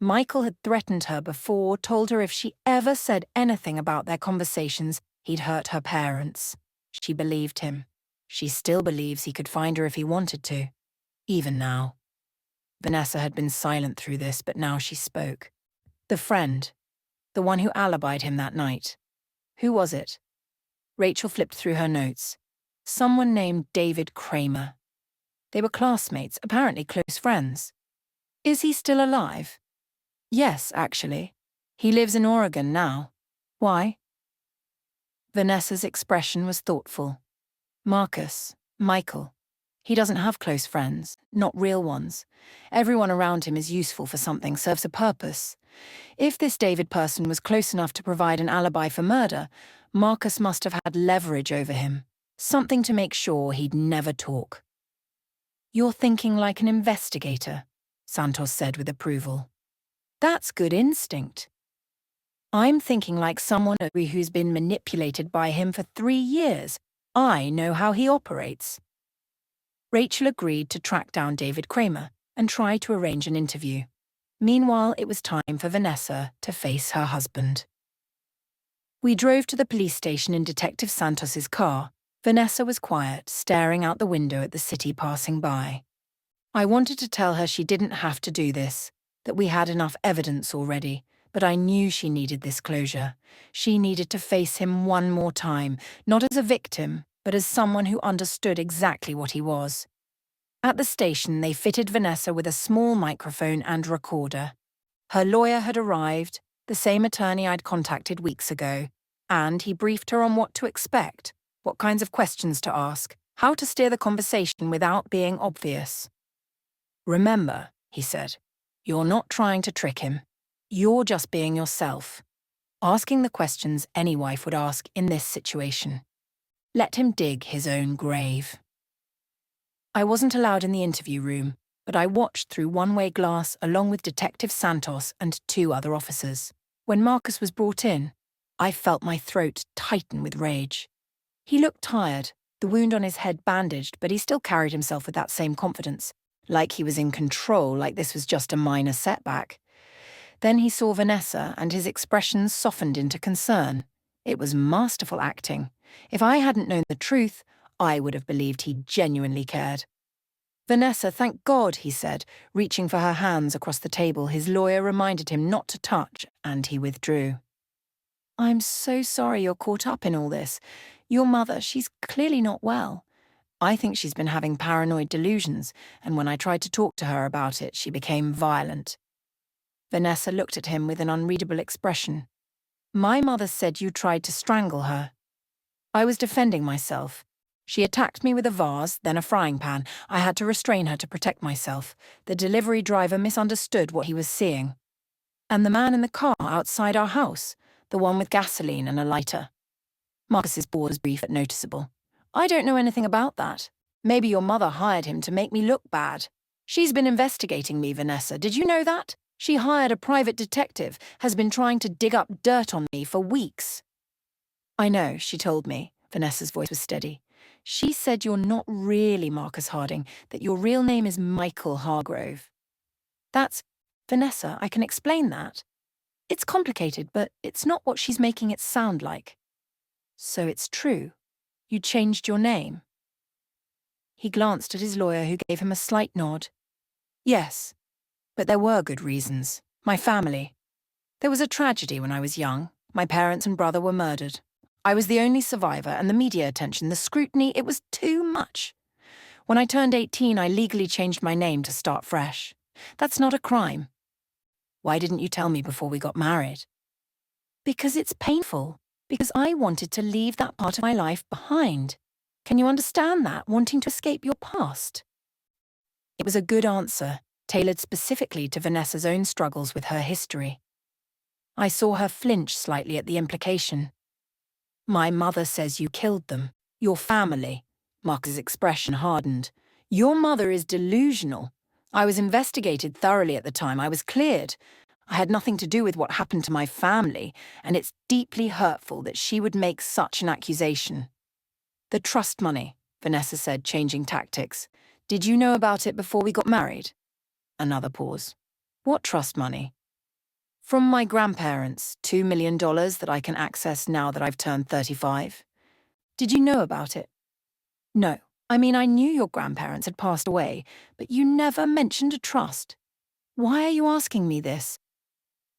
Michael had threatened her before, told her if she ever said anything about their conversations, he'd hurt her parents. She believed him. She still believes he could find her if he wanted to, even now. Vanessa had been silent through this, but now she spoke. The friend, the one who alibied him that night. Who was it? Rachel flipped through her notes. Someone named David Kramer. They were classmates, apparently close friends. Is he still alive? Yes, actually. He lives in Oregon now. Why? Vanessa's expression was thoughtful. Michael. He doesn't have close friends, not real ones. Everyone around him is useful for something, serves a purpose. If this David person was close enough to provide an alibi for murder, Marcus must have had leverage over him, something to make sure he'd never talk. You're thinking like an investigator, Santos said with approval. That's good instinct. I'm thinking like someone who's been manipulated by him for 3 years. I know how he operates. Rachel agreed to track down David Kramer and try to arrange an interview. Meanwhile, it was time for Vanessa to face her husband. We drove to the police station in Detective Santos's car. Vanessa was quiet, staring out the window at the city passing by. I wanted to tell her she didn't have to do this, that we had enough evidence already, but I knew she needed this closure. She needed to face him one more time, not as a victim, but as someone who understood exactly what he was. At the station, they fitted Vanessa with a small microphone and recorder. Her lawyer had arrived, the same attorney I'd contacted weeks ago, and he briefed her on what to expect, what kinds of questions to ask, how to steer the conversation without being obvious. Remember, he said, you're not trying to trick him. You're just being yourself, asking the questions any wife would ask in this situation. Let him dig his own grave. I wasn't allowed in the interview room, but I watched through one-way glass along with Detective Santos and 2 other officers. When Marcus was brought in, I felt my throat tighten with rage. He looked tired, the wound on his head bandaged, but he still carried himself with that same confidence, like he was in control, like this was just a minor setback. Then he saw Vanessa, and his expression softened into concern. It was masterful acting. If I hadn't known the truth, I would have believed he genuinely cared. Vanessa, thank God, he said, reaching for her hands across the table. His lawyer reminded him not to touch, and he withdrew. I'm so sorry you're caught up in all this. Your mother, she's clearly not well. I think she's been having paranoid delusions, and when I tried to talk to her about it, she became violent. Vanessa looked at him with an unreadable expression. My mother said you tried to strangle her. I was defending myself. She attacked me with a vase, then a frying pan. I had to restrain her to protect myself. The delivery driver misunderstood what he was seeing. And the man in the car outside our house, the one with gasoline and a lighter. Marcus's pause was brief but noticeable. I don't know anything about that. Maybe your mother hired him to make me look bad. She's been investigating me, Vanessa. Did you know that? She hired a private detective, has been trying to dig up dirt on me for weeks. I know, she told me. Vanessa's voice was steady. She said you're not really Marcus Harding, that your real name is Michael Hargrove. That's... Vanessa, I can explain that. It's complicated, but it's not what she's making it sound like. So it's true. You changed your name. He glanced at his lawyer, who gave him a slight nod. Yes, but there were good reasons. My family. There was a tragedy when I was young. My parents and brother were murdered. I was the only survivor, and the media attention, the scrutiny, it was too much. When I turned 18, I legally changed my name to start fresh. That's not a crime. Why didn't you tell me before we got married? Because it's painful. Because I wanted to leave that part of my life behind. Can you understand that, wanting to escape your past? It was a good answer, tailored specifically to Vanessa's own struggles with her history. I saw her flinch slightly at the implication. My mother says you killed them. Your family. Marcus's expression hardened. Your mother is delusional. I was investigated thoroughly at the time. I was cleared. I had nothing to do with what happened to my family, and it's deeply hurtful that she would make such an accusation. The trust money, Vanessa said, changing tactics. Did you know about it before we got married? Another pause. What trust money? From my grandparents, $2 million that I can access now that I've turned 35. Did you know about it? No. I mean, I knew your grandparents had passed away, but you never mentioned a trust. Why are you asking me this?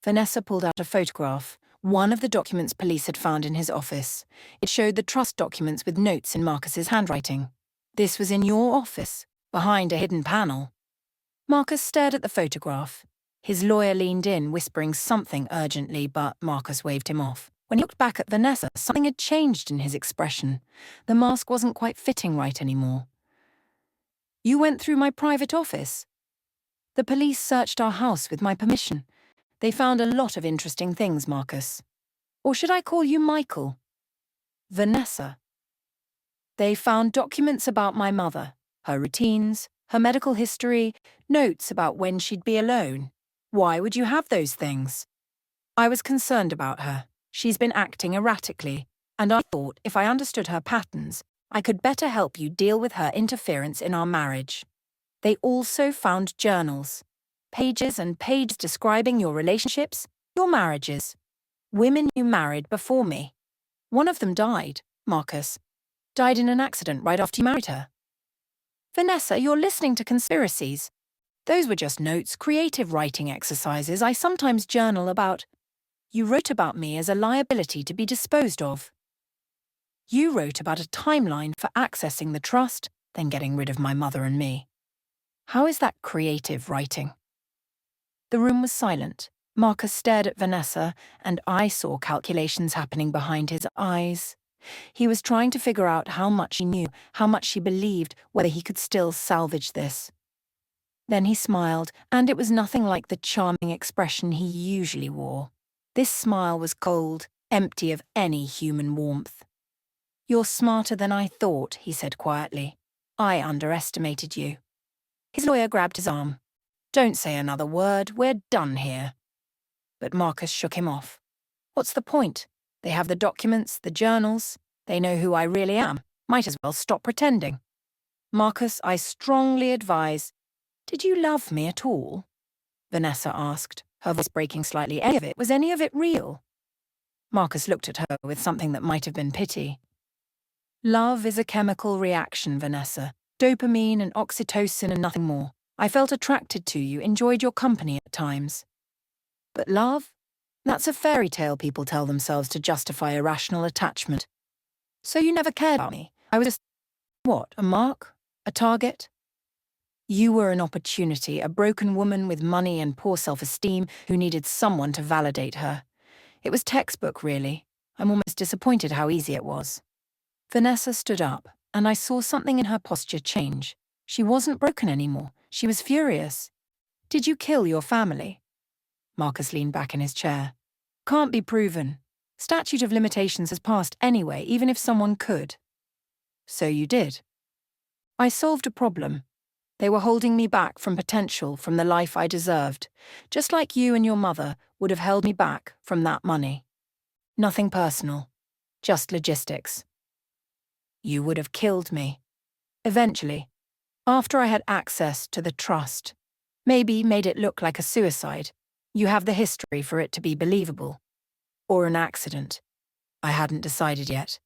Vanessa pulled out a photograph, one of the documents police had found in his office. It showed the trust documents with notes in Marcus's handwriting. This was in your office, behind a hidden panel. Marcus stared at the photograph. His lawyer leaned in, whispering something urgently, but Marcus waved him off. When he looked back at Vanessa, something had changed in his expression. The mask wasn't quite fitting right anymore. You went through my private office? The police searched our house with my permission. They found a lot of interesting things, Marcus. Or should I call you Michael? Vanessa. They found documents about my mother, her routines, her medical history, notes about when she'd be alone. Why would you have those things? I was concerned about her. She's been acting erratically, and I thought if I understood her patterns, I could better help you deal with her interference in our marriage. They also found journals. Pages and pages describing your relationships, your marriages. Women you married before me. One of them died, Marcus. Died in an accident right after you married her. Vanessa, you're listening to conspiracies. Those were just notes, creative writing exercises I sometimes journal about. You wrote about me as a liability to be disposed of. You wrote about a timeline for accessing the trust, then getting rid of my mother and me. How is that creative writing? The room was silent. Marcus stared at Vanessa, and I saw calculations happening behind his eyes. He was trying to figure out how much he knew, how much she believed, whether he could still salvage this. Then he smiled, and it was nothing like the charming expression he usually wore. This smile was cold, empty of any human warmth. You're smarter than I thought, he said quietly. I underestimated you. His lawyer grabbed his arm. Don't say another word, we're done here. But Marcus shook him off. What's the point? They have the documents, the journals. They know who I really am. Might as well stop pretending. Marcus, I strongly advise. Did you love me at all? Vanessa asked, her voice breaking slightly. Was any of it real? Marcus looked at her with something that might have been pity. Love is a chemical reaction, Vanessa. Dopamine and oxytocin and nothing more. I felt attracted to you, enjoyed your company at times. But love? That's a fairy tale people tell themselves to justify irrational attachment. So you never cared about me. I was just, what, a mark? A target? You were an opportunity, a broken woman with money and poor self-esteem who needed someone to validate her. It was textbook, really. I'm almost disappointed how easy it was. Vanessa stood up, and I saw something in her posture change. She wasn't broken anymore. She was furious. Did you kill your family? Marcus leaned back in his chair. Can't be proven. Statute of limitations has passed anyway, even if someone could. So you did. I solved a problem. They were holding me back from potential, from the life I deserved, just like you and your mother would have held me back from that money. Nothing personal, just logistics. You would have killed me. Eventually, after I had access to the trust. Maybe made it look like a suicide. You have the history for it to be believable. Or an accident. I hadn't decided yet.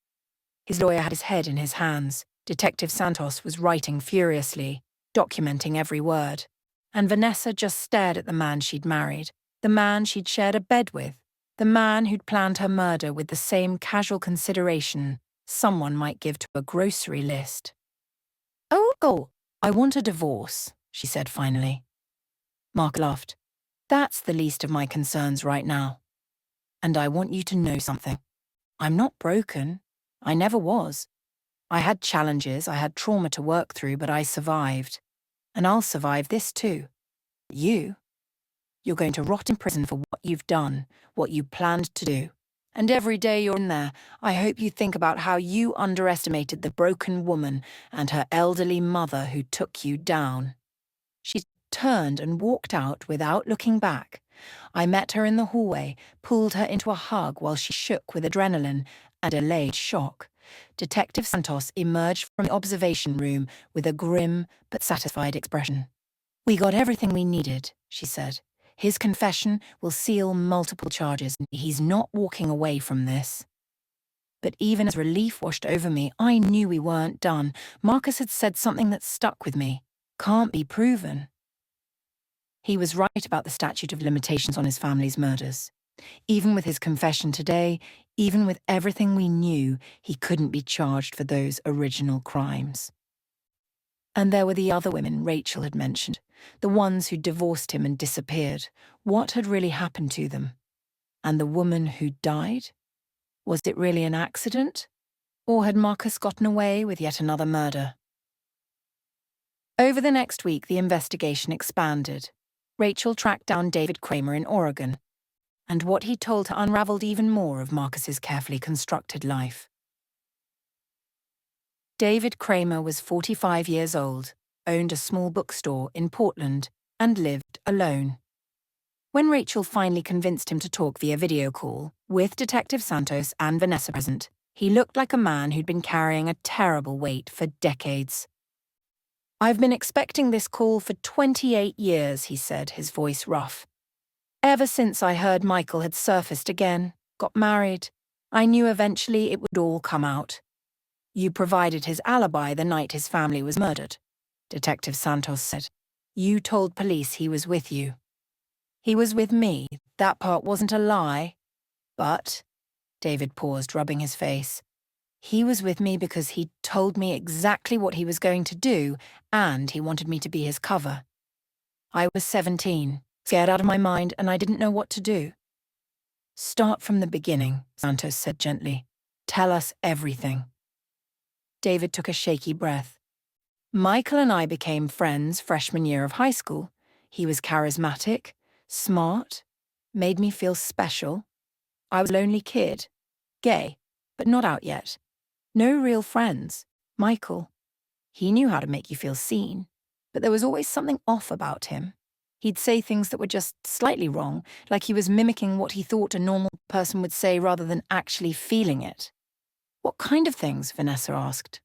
His lawyer had his head in his hands. Detective Santos was writing furiously, documenting every word. And Vanessa just stared at the man she'd married, the man she'd shared a bed with, the man who'd planned her murder with the same casual consideration someone might give to a grocery list. Oh, I want a divorce, she said finally. Mark laughed. That's the least of my concerns right now. And I want you to know something. I'm not broken. I never was. I had challenges, I had trauma to work through, but I survived. And I'll survive this too. You're going to rot in prison for what you've done, what you planned to do. And every day you're in there, I hope you think about how you underestimated the broken woman and her elderly mother who took you down. She turned and walked out without looking back. I met her in the hallway, pulled her into a hug while she shook with adrenaline and delayed shock. Detective Santos emerged from the observation room with a grim but satisfied expression. We got everything we needed, she said. His confession will seal multiple charges. He's not walking away from this. But even as relief washed over me, I knew we weren't done. Marcus had said something that stuck with me. Can't be proven. He was right about the statute of limitations on his family's murders. Even with his confession today, even with everything we knew, he couldn't be charged for those original crimes. And there were the other women Rachel had mentioned, the ones who divorced him and disappeared. What had really happened to them? And the woman who died? Was it really an accident? Or had Marcus gotten away with yet another murder? Over the next week, the investigation expanded. Rachel tracked down David Kramer in Oregon, and what he told her unraveled even more of Marcus's carefully constructed life. David Kramer was 45 years old, owned a small bookstore in Portland, and lived alone. When Rachel finally convinced him to talk via video call, with Detective Santos and Vanessa present, he looked like a man who'd been carrying a terrible weight for decades. I've been expecting this call for 28 years, he said, his voice rough. Ever since I heard Michael had surfaced again, got married, I knew eventually it would all come out. You provided his alibi the night his family was murdered, Detective Santos said. You told police he was with you. He was with me. That part wasn't a lie. But, David paused, rubbing his face, he was with me because he told me exactly what he was going to do, and he wanted me to be his cover. I was 17, scared out of my mind, and I didn't know what to do. Start from the beginning, Santos said gently. Tell us everything. David took a shaky breath. Michael and I became friends freshman year of high school. He was charismatic, smart, made me feel special. I was a lonely kid, gay, but not out yet. No real friends. Michael. He knew how to make you feel seen, but there was always something off about him. He'd say things that were just slightly wrong, like he was mimicking what he thought a normal person would say rather than actually feeling it. What kind of things? Vanessa asked.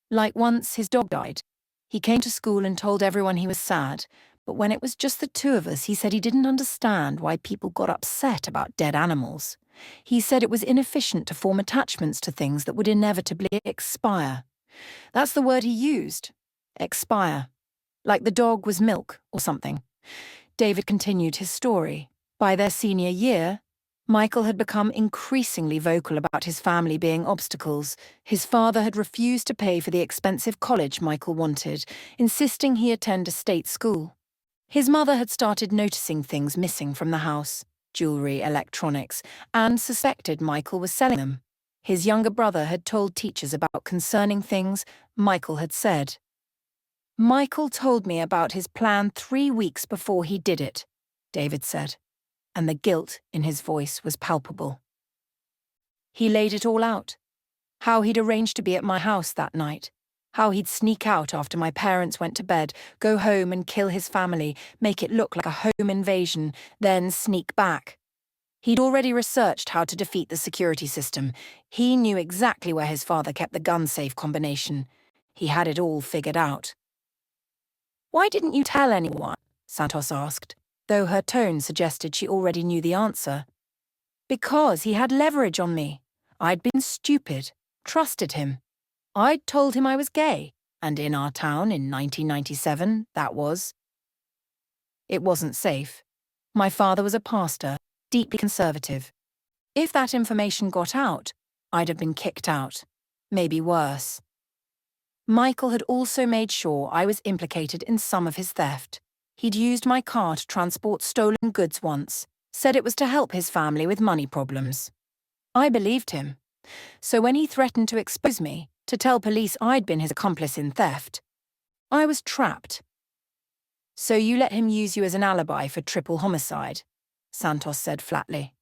Like once his dog died. He came to school and told everyone he was sad, but when it was just the two of us, he said he didn't understand why people got upset about dead animals. He said it was inefficient to form attachments to things that would inevitably expire. That's the word he used. Expire. Like the dog was milk or something. David continued his story. By their senior year, Michael had become increasingly vocal about his family being obstacles. His father had refused to pay for the expensive college Michael wanted, insisting he attend a state school. His mother had started noticing things missing from the house, jewelry, electronics, and suspected Michael was selling them. His younger brother had told teachers about concerning things Michael had said. Michael told me about his plan 3 weeks before he did it, David said, and the guilt in his voice was palpable. He laid it all out. How he'd arranged to be at my house that night. How he'd sneak out after my parents went to bed, go home and kill his family, make it look like a home invasion, then sneak back. He'd already researched how to defeat the security system. He knew exactly where his father kept the gun-safe combination. He had it all figured out. Why didn't you tell anyone? Santos asked. though her tone suggested she already knew the answer. Because he had leverage on me. I'd been stupid, trusted him. I'd told him I was gay, and in our town in 1997, that was. It wasn't safe. My father was a pastor, deeply conservative. If that information got out, I'd have been kicked out. Maybe worse. Michael had also made sure I was implicated in some of his theft. He'd used my car to transport stolen goods once, said it was to help his family with money problems. I believed him. So when he threatened to expose me, to tell police I'd been his accomplice in theft, I was trapped. So you let him use you as an alibi for triple homicide, Santos said flatly.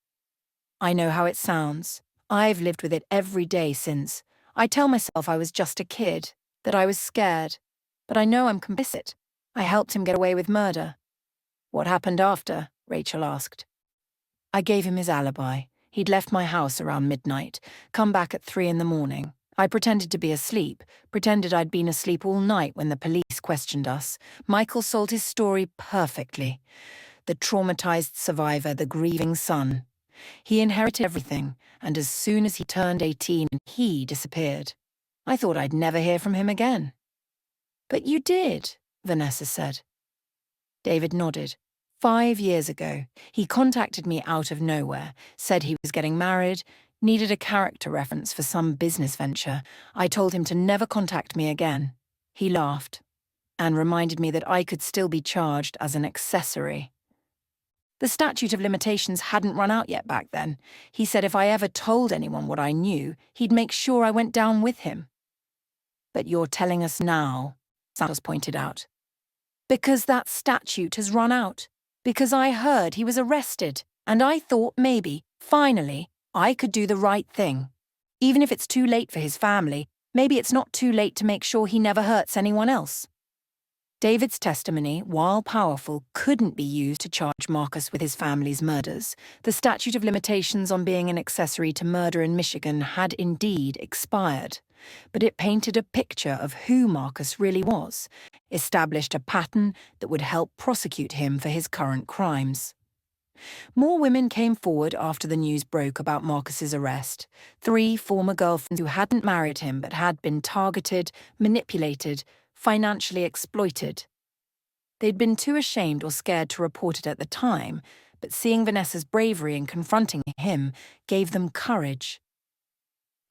I know how it sounds. I've lived with it every day since. I tell myself I was just a kid, that I was scared. But I know I'm complicit. I helped him get away with murder. What happened after? Rachel asked. I gave him his alibi. He'd left my house around midnight, come back at 3 a.m. I pretended to be asleep, pretended I'd been asleep all night when the police questioned us. Michael sold his story perfectly. The traumatized survivor, the grieving son. He inherited everything, and as soon as he turned 18, he disappeared. I thought I'd never hear from him again. But you did, Vanessa said. David nodded. 5 years ago, he contacted me out of nowhere, said he was getting married, needed a character reference for some business venture. I told him to never contact me again. He laughed and reminded me that I could still be charged as an accessory. The statute of limitations hadn't run out yet back then. He said if I ever told anyone what I knew, he'd make sure I went down with him. But you're telling us now, Santos pointed out. Because that statute has run out. Because I heard he was arrested, and I thought maybe, finally, I could do the right thing. Even if it's too late for his family, maybe it's not too late to make sure he never hurts anyone else. David's testimony, while powerful, couldn't be used to charge Marcus with his family's murders. The statute of limitations on being an accessory to murder in Michigan had indeed expired. But it painted a picture of who Marcus really was, established a pattern that would help prosecute him for his current crimes. More women came forward after the news broke about Marcus's arrest. 3 former girlfriends who hadn't married him but had been targeted, manipulated, financially exploited. They'd been too ashamed or scared to report it at the time, but seeing Vanessa's bravery in confronting him gave them courage.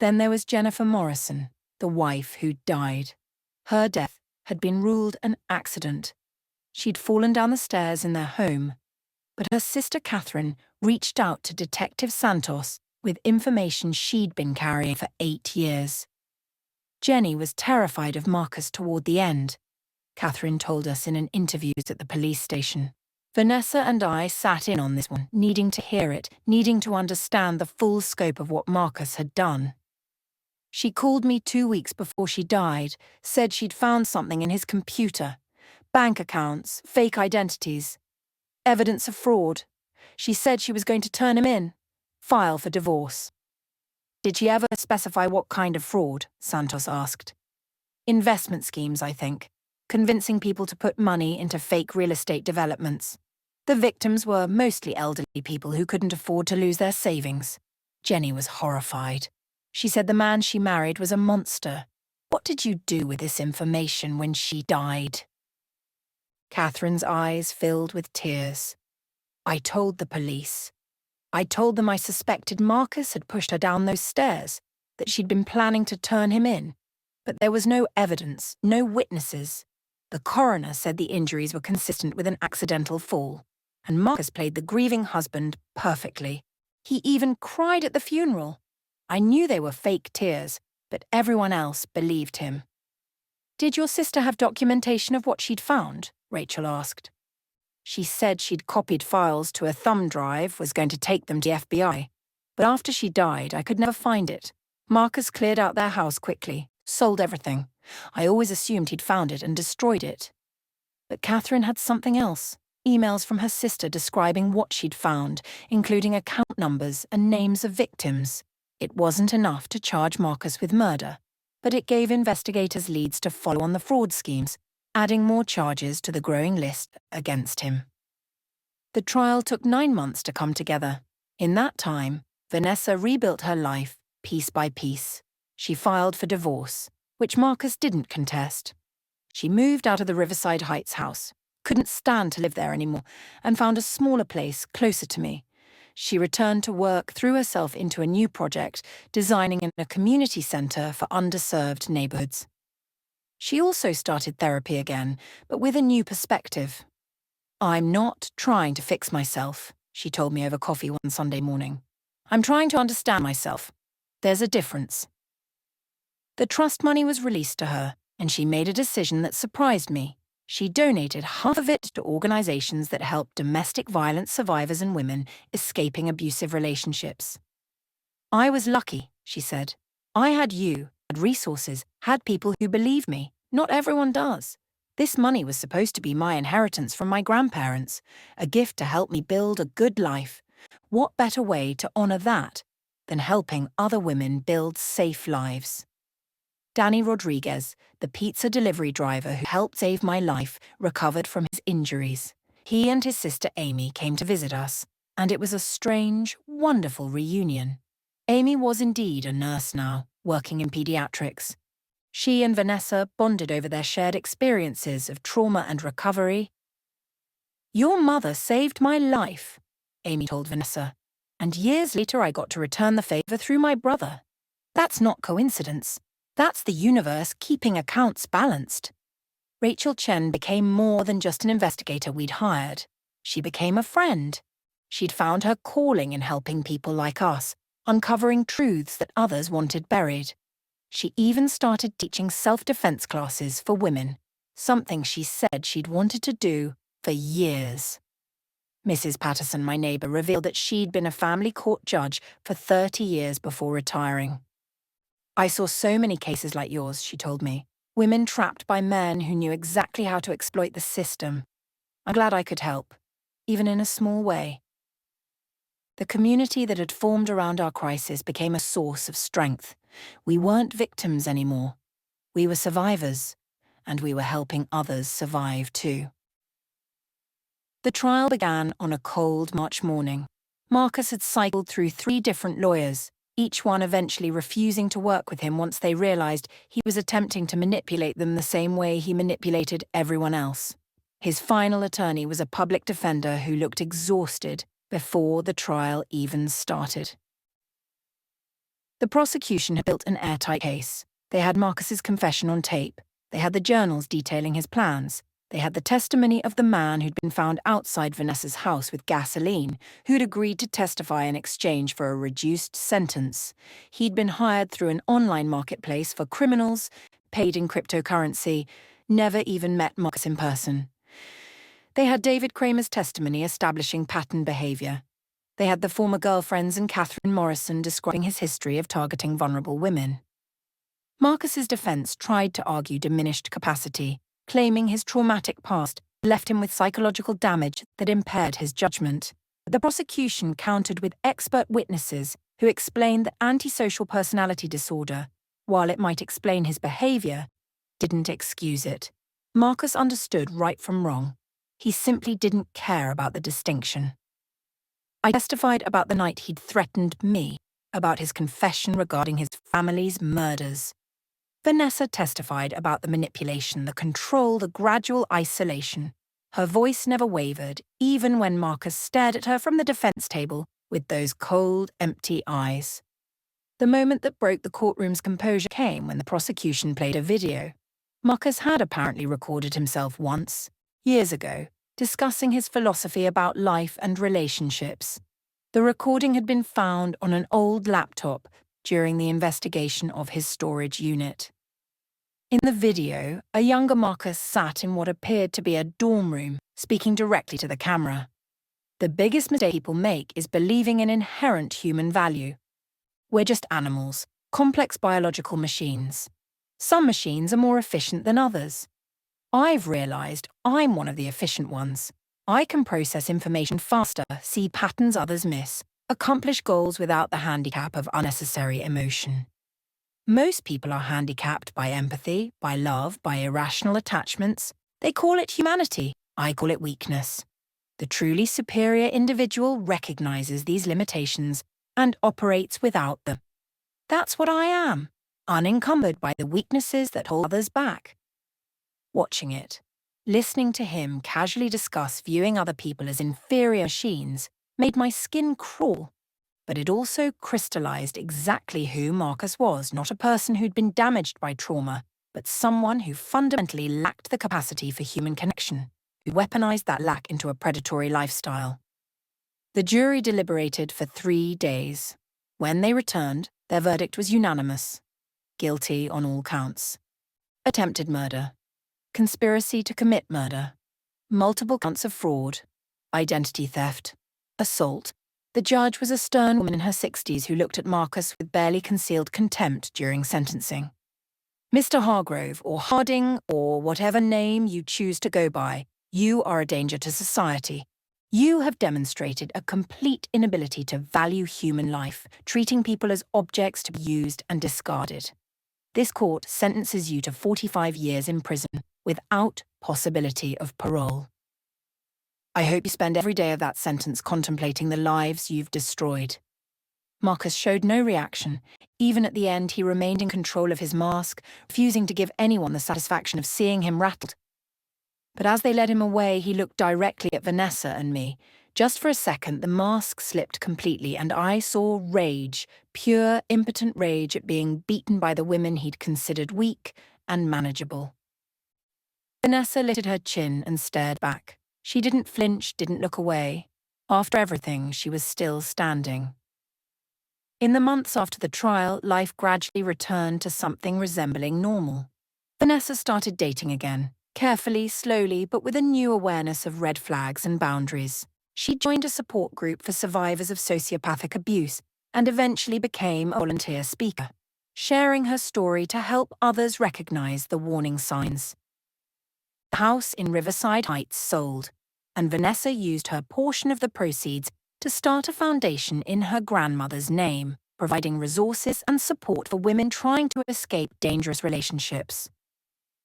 Then there was Jennifer Morrison, the wife who died. Her death had been ruled an accident. She'd fallen down the stairs in their home, but her sister Catherine reached out to Detective Santos with information she'd been carrying for 8 years. Jenny was terrified of Marcus toward the end, Catherine told us in an interview at the police station. Vanessa and I sat in on this one, needing to hear it, needing to understand the full scope of what Marcus had done. She called me 2 weeks before she died, said she'd found something in his computer. Bank accounts, fake identities, evidence of fraud. She said she was going to turn him in, file for divorce. Did she ever specify what kind of fraud? Santos asked. Investment schemes, I think. Convincing people to put money into fake real estate developments. The victims were mostly elderly people who couldn't afford to lose their savings. Jenny was horrified. She said the man she married was a monster. What did you do with this information when she died? Catherine's eyes filled with tears. I told the police. I told them I suspected Marcus had pushed her down those stairs, that she'd been planning to turn him in. But there was no evidence, no witnesses. The coroner said the injuries were consistent with an accidental fall, and Marcus played the grieving husband perfectly. He even cried at the funeral. I knew they were fake tears, but everyone else believed him. Did your sister have documentation of what she'd found? Rachel asked. She said she'd copied files to a thumb drive, was going to take them to the FBI. But after she died, I could never find it. Marcus cleared out their house quickly, sold everything. I always assumed he'd found it and destroyed it. But Catherine had something else. Emails from her sister describing what she'd found, including account numbers and names of victims. It wasn't enough to charge Marcus with murder, but it gave investigators leads to follow on the fraud schemes, adding more charges to the growing list against him. The trial took 9 months to come together. In that time, Vanessa rebuilt her life, piece by piece. She filed for divorce, which Marcus didn't contest. She moved out of the Riverside Heights house, couldn't stand to live there anymore, and found a smaller place closer to me. She returned to work, threw herself into a new project, designing a community centre for underserved neighbourhoods. She also started therapy again, but with a new perspective. "I'm not trying to fix myself," she told me over coffee one Sunday morning. "I'm trying to understand myself. There's a difference." The trust money was released to her, and she made a decision that surprised me. She donated half of it to organizations that help domestic violence survivors and women escaping abusive relationships. "I was lucky," she said. "I had you, had resources, had people who believe me. Not everyone does. This money was supposed to be my inheritance from my grandparents, a gift to help me build a good life. What better way to honor that than helping other women build safe lives?" Danny Rodriguez, the pizza delivery driver who helped save my life, recovered from his injuries. He and his sister Amy came to visit us, and it was a strange, wonderful reunion. Amy was indeed a nurse now, working in pediatrics. She and Vanessa bonded over their shared experiences of trauma and recovery. "Your mother saved my life," Amy told Vanessa, "and years later I got to return the favor through my brother. That's not coincidence. That's the universe keeping accounts balanced." Rachel Chen became more than just an investigator we'd hired. She became a friend. She'd found her calling in helping people like us, uncovering truths that others wanted buried. She even started teaching self-defense classes for women, something she said she'd wanted to do for years. Mrs. Patterson, my neighbor, revealed that she'd been a family court judge for 30 years before retiring. "I saw so many cases like yours," she told me. "Women trapped by men who knew exactly how to exploit the system. I'm glad I could help, even in a small way." The community that had formed around our crisis became a source of strength. We weren't victims anymore. We were survivors, and we were helping others survive too. The trial began on a cold March morning. Marcus had cycled through 3 different lawyers, each one eventually refusing to work with him once they realized he was attempting to manipulate them the same way he manipulated everyone else. His final attorney was a public defender who looked exhausted before the trial even started. The prosecution had built an airtight case. They had Marcus's confession on tape. They had the journals detailing his plans. They had the testimony of the man who'd been found outside Vanessa's house with gasoline, who'd agreed to testify in exchange for a reduced sentence. He'd been hired through an online marketplace for criminals, paid in cryptocurrency, never even met Marcus in person. They had David Kramer's testimony establishing pattern behavior. They had the former girlfriends and Catherine Morrison describing his history of targeting vulnerable women. Marcus's defense tried to argue diminished capacity, claiming his traumatic past left him with psychological damage that impaired his judgment. But the prosecution countered with expert witnesses who explained that antisocial personality disorder, while it might explain his behavior, didn't excuse it. Marcus understood right from wrong. He simply didn't care about the distinction. I testified about the night he'd threatened me, about his confession regarding his family's murders. Vanessa testified about the manipulation, the control, the gradual isolation. Her voice never wavered, even when Marcus stared at her from the defense table with those cold, empty eyes. The moment that broke the courtroom's composure came when the prosecution played a video. Marcus had apparently recorded himself once, years ago, discussing his philosophy about life and relationships. The recording had been found on an old laptop during the investigation of his storage unit. In the video, a younger Marcus sat in what appeared to be a dorm room, speaking directly to the camera. The biggest mistake people make is believing in inherent human value. We're just animals, complex biological machines. Some machines are more efficient than others. I've realized I'm one of the efficient ones. I can process information faster, see patterns others miss, accomplish goals without the handicap of unnecessary emotion. Most people are handicapped by empathy, by love, by irrational attachments. They call it humanity. I call it weakness. The truly superior individual recognizes these limitations and operates without them. That's what I am, unencumbered by the weaknesses that hold others back. Watching it, listening to him casually discuss viewing other people as inferior machines, made my skin crawl. But it also crystallized exactly who Marcus was, not a person who'd been damaged by trauma, but someone who fundamentally lacked the capacity for human connection, who weaponized that lack into a predatory lifestyle. The jury deliberated for 3 days. When they returned, their verdict was unanimous. Guilty on all counts. Attempted murder, conspiracy to commit murder, multiple counts of fraud, identity theft, assault. The judge was a stern woman in her 60s who looked at Marcus with barely concealed contempt during sentencing. Mr. Hargrove, or Harding, or whatever name you choose to go by, you are a danger to society. You have demonstrated a complete inability to value human life, treating people as objects to be used and discarded. This court sentences you to 45 years in prison without possibility of parole. I hope you spend every day of that sentence contemplating the lives you've destroyed. Marcus showed no reaction. Even at the end, he remained in control of his mask, refusing to give anyone the satisfaction of seeing him rattled. But as they led him away, he looked directly at Vanessa and me. Just for a second, the mask slipped completely, and I saw rage, pure, impotent rage at being beaten by the women he'd considered weak and manageable. Vanessa lifted her chin and stared back. She didn't flinch, didn't look away. After everything, she was still standing. In the months after the trial, life gradually returned to something resembling normal. Vanessa started dating again, carefully, slowly, but with a new awareness of red flags and boundaries. She joined a support group for survivors of sociopathic abuse and eventually became a volunteer speaker, sharing her story to help others recognize the warning signs. The house in Riverside Heights sold, and Vanessa used her portion of the proceeds to start a foundation in her grandmother's name, providing resources and support for women trying to escape dangerous relationships.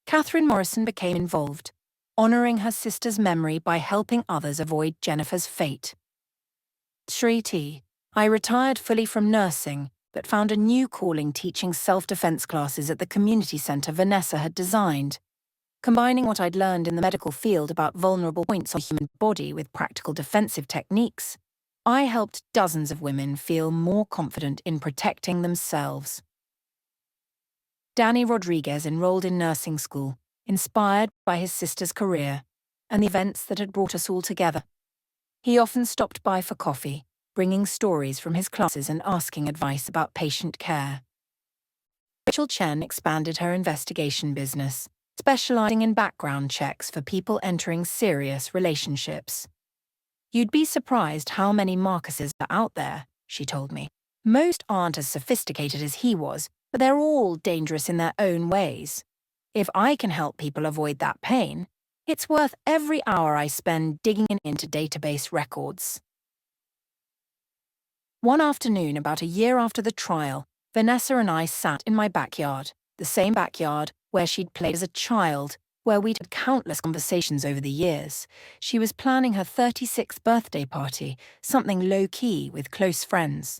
Catherine Morrison became involved, honoring her sister's memory by helping others avoid Jennifer's fate. Shriti, I retired fully from nursing, but found a new calling teaching self-defense classes at the community center Vanessa had designed. Combining what I'd learned in the medical field about vulnerable points on the human body with practical defensive techniques, I helped dozens of women feel more confident in protecting themselves. Danny Rodriguez enrolled in nursing school, inspired by his sister's career and the events that had brought us all together. He often stopped by for coffee, bringing stories from his classes and asking advice about patient care. Rachel Chen expanded her investigation business, specializing in background checks for people entering serious relationships. You'd be surprised how many Marcuses are out there, she told me. Most aren't as sophisticated as he was, but they're all dangerous in their own ways. If I can help people avoid that pain, it's worth every hour I spend digging into database records. One afternoon, about a year after the trial, Vanessa and I sat in my backyard, the same backyard where she'd played as a child, where we'd had countless conversations over the years. She was planning her 36th birthday party, something low-key with close friends.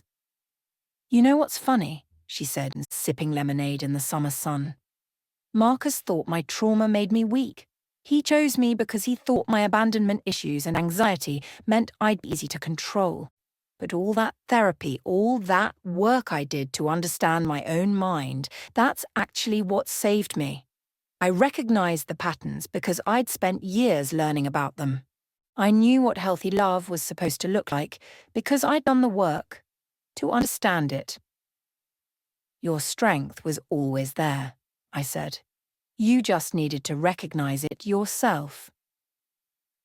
You know what's funny? She said, sipping lemonade in the summer sun. Marcus thought my trauma made me weak. He chose me because he thought my abandonment issues and anxiety meant I'd be easy to control. But all that therapy, all that work I did to understand my own mind, that's actually what saved me. I recognized the patterns because I'd spent years learning about them. I knew what healthy love was supposed to look like because I'd done the work to understand it. Your strength was always there, I said. You just needed to recognize it yourself.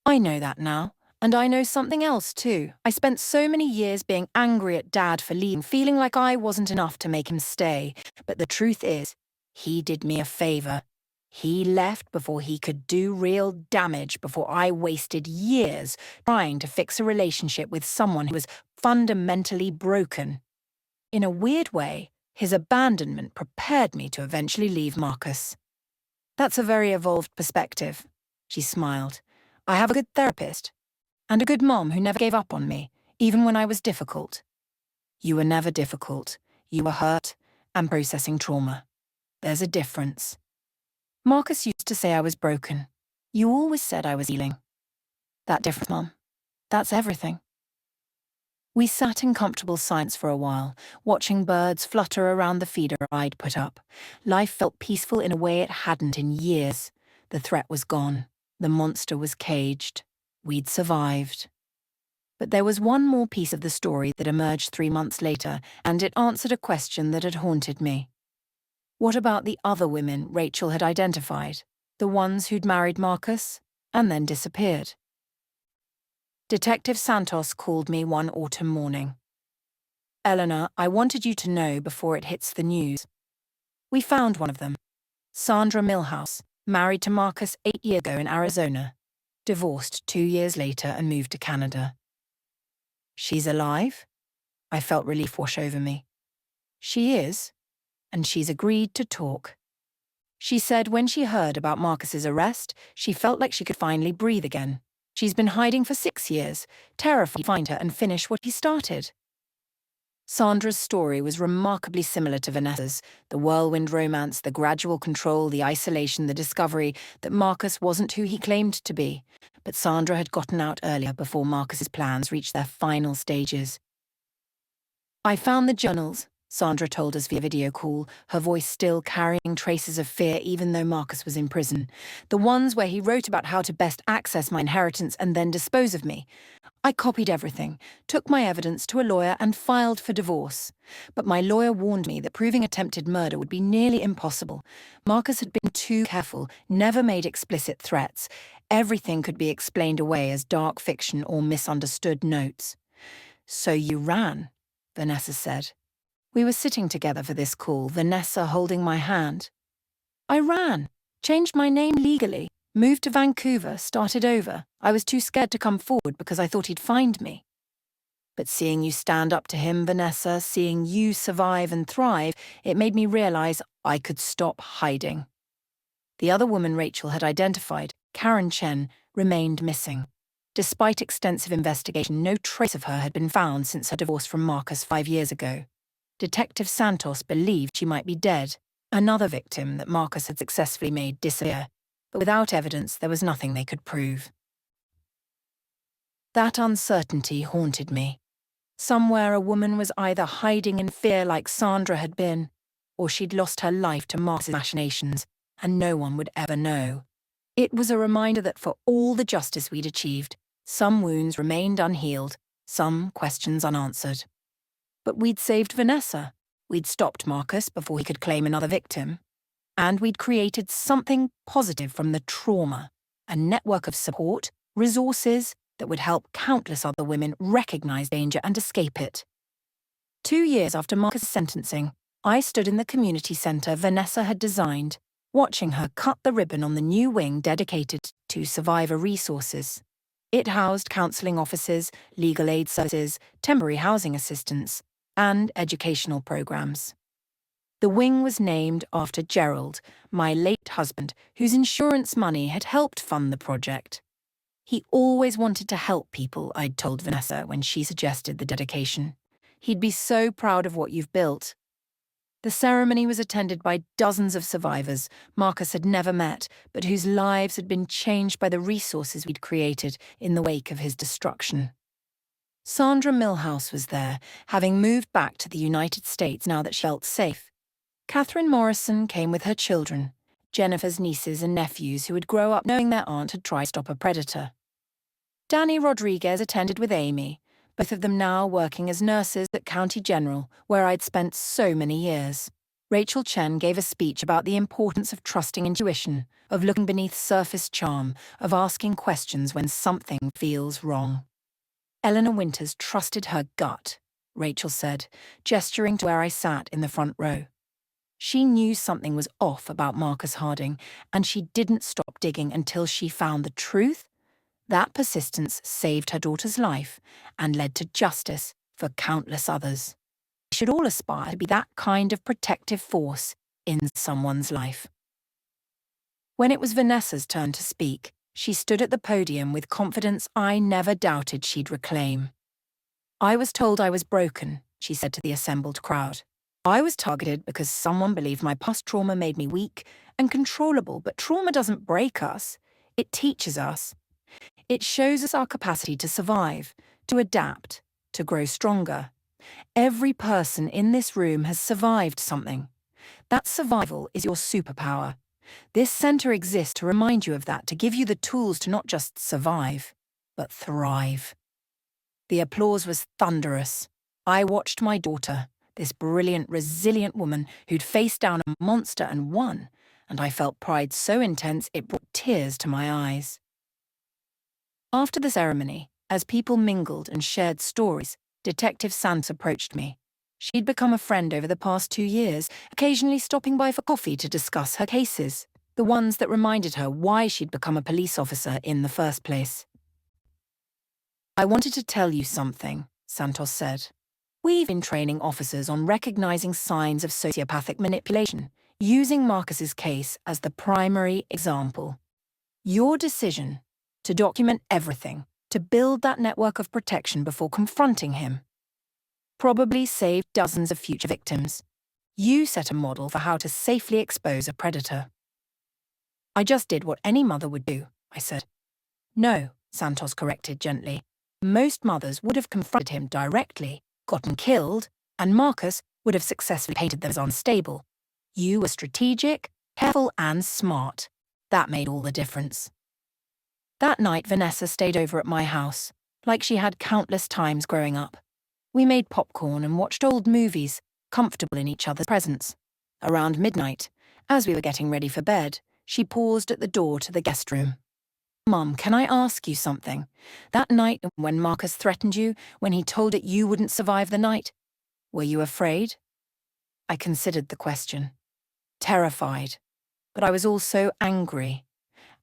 I know that now, and I know something else too. I spent so many years being angry at Dad for leaving, feeling like I wasn't enough to make him stay. But the truth is, he did me a favor. He left before he could do real damage, before I wasted years trying to fix a relationship with someone who was fundamentally broken. In a weird way, his abandonment prepared me to eventually leave Marcus. That's a very evolved perspective, she smiled. I have a good therapist. And a good mom who never gave up on me, even when I was difficult. You were never difficult. You were hurt and processing trauma. There's a difference. Marcus used to say I was broken. You always said I was healing. That difference, Mom. That's everything. We sat in comfortable silence for a while, watching birds flutter around the feeder I'd put up. Life felt peaceful in a way it hadn't in years. The threat was gone. The monster was caged. We'd survived. But there was one more piece of the story that emerged 3 months later, and it answered a question that had haunted me. What about the other women Rachel had identified? The ones who'd married Marcus and then disappeared? Detective Santos called me one autumn morning. Eleanor, I wanted you to know before it hits the news. We found one of them. Sandra Milhouse, married to Marcus 8 years ago in Arizona. Divorced 2 years later and moved to Canada. She's alive? I felt relief wash over me. She is, and she's agreed to talk. She said when she heard about Marcus's arrest, she felt like she could finally breathe again. She's been hiding for 6 years, terrified to find her and finish what he started. Sandra's story was remarkably similar to Vanessa's, the whirlwind romance, the gradual control, the isolation, the discovery that Marcus wasn't who he claimed to be. But Sandra had gotten out earlier before Marcus's plans reached their final stages. I found the journals, Sandra told us via video call, her voice still carrying traces of fear even though Marcus was in prison. The ones where he wrote about how to best access my inheritance and then dispose of me. I copied everything, took my evidence to a lawyer and filed for divorce. But my lawyer warned me that proving attempted murder would be nearly impossible. Marcus had been too careful, never made explicit threats. Everything could be explained away as dark fiction or misunderstood notes. So you ran, Vanessa said. We were sitting together for this call, Vanessa holding my hand. I ran, changed my name legally, moved to Vancouver, started over. I was too scared to come forward because I thought he'd find me. But seeing you stand up to him, Vanessa, seeing you survive and thrive, it made me realize I could stop hiding. The other woman Rachel had identified, Karen Chen, remained missing. Despite extensive investigation, no trace of her had been found since her divorce from Marcus 5 years ago. Detective Santos believed she might be dead, another victim that Marcus had successfully made disappear, but without evidence there was nothing they could prove. That uncertainty haunted me. Somewhere a woman was either hiding in fear like Sandra had been, or she'd lost her life to Marcus's machinations, and no one would ever know. It was a reminder that for all the justice we'd achieved, some wounds remained unhealed, some questions unanswered. But we'd saved Vanessa, we'd stopped Marcus before he could claim another victim, and we'd created something positive from the trauma, a network of support, resources that would help countless other women recognize danger and escape it. 2 years after Marcus' sentencing, I stood in the community centre Vanessa had designed, watching her cut the ribbon on the new wing dedicated to survivor resources. It housed counselling offices, legal aid services, temporary housing assistance, and educational programs. The wing was named after Gerald, my late husband, whose insurance money had helped fund the project. He always wanted to help people, I'd told Vanessa when she suggested the dedication. He'd be so proud of what you've built. The ceremony was attended by dozens of survivors Marcus had never met, but whose lives had been changed by the resources we'd created in the wake of his destruction. Sandra Milhouse was there, having moved back to the United States now that she felt safe. Catherine Morrison came with her children, Jennifer's nieces and nephews who would grow up knowing their aunt had tried to stop a predator. Danny Rodriguez attended with Amy, both of them now working as nurses at County General, where I'd spent so many years. Rachel Chen gave a speech about the importance of trusting intuition, of looking beneath surface charm, of asking questions when something feels wrong. Eleanor Winters trusted her gut, Rachel said, gesturing to where I sat in the front row. She knew something was off about Marcus Harding, and she didn't stop digging until she found the truth. That persistence saved her daughter's life and led to justice for countless others. We should all aspire to be that kind of protective force in someone's life. When it was Vanessa's turn to speak, She stood at the podium with confidence I never doubted she'd reclaim. "I was told I was broken," she said to the assembled crowd. "I was targeted because someone believed my past trauma made me weak and controllable, but trauma doesn't break us. It teaches us. It shows us our capacity to survive, to adapt, to grow stronger. Every person in this room has survived something. That survival is your superpower. This center exists to remind you of that, to give you the tools to not just survive, but thrive." The applause was thunderous. I watched my daughter, this brilliant, resilient woman who'd faced down a monster and won, and I felt pride so intense it brought tears to my eyes. After the ceremony, as people mingled and shared stories, Detective Sands approached me. She'd become a friend over the past 2 years, occasionally stopping by for coffee to discuss her cases, the ones that reminded her why she'd become a police officer in the first place. "I wanted to tell you something," Santos said. "We've been training officers on recognizing signs of sociopathic manipulation, using Marcus's case as the primary example. Your decision to document everything, to build that network of protection before confronting him, probably saved dozens of future victims. You set a model for how to safely expose a predator." "I just did what any mother would do," I said. "No," Santos corrected gently. "Most mothers would have confronted him directly, gotten killed, and Marcus would have successfully painted them as unstable. You were strategic, careful, and smart. That made all the difference." That night, Vanessa stayed over at my house, like she had countless times growing up. We made popcorn and watched old movies, comfortable in each other's presence. Around midnight, as we were getting ready for bed, she paused at the door to the guest room. "Mum, can I ask you something? That night when Marcus threatened you, when he told it you wouldn't survive the night, were you afraid?" I considered the question. Terrified. But I was also angry.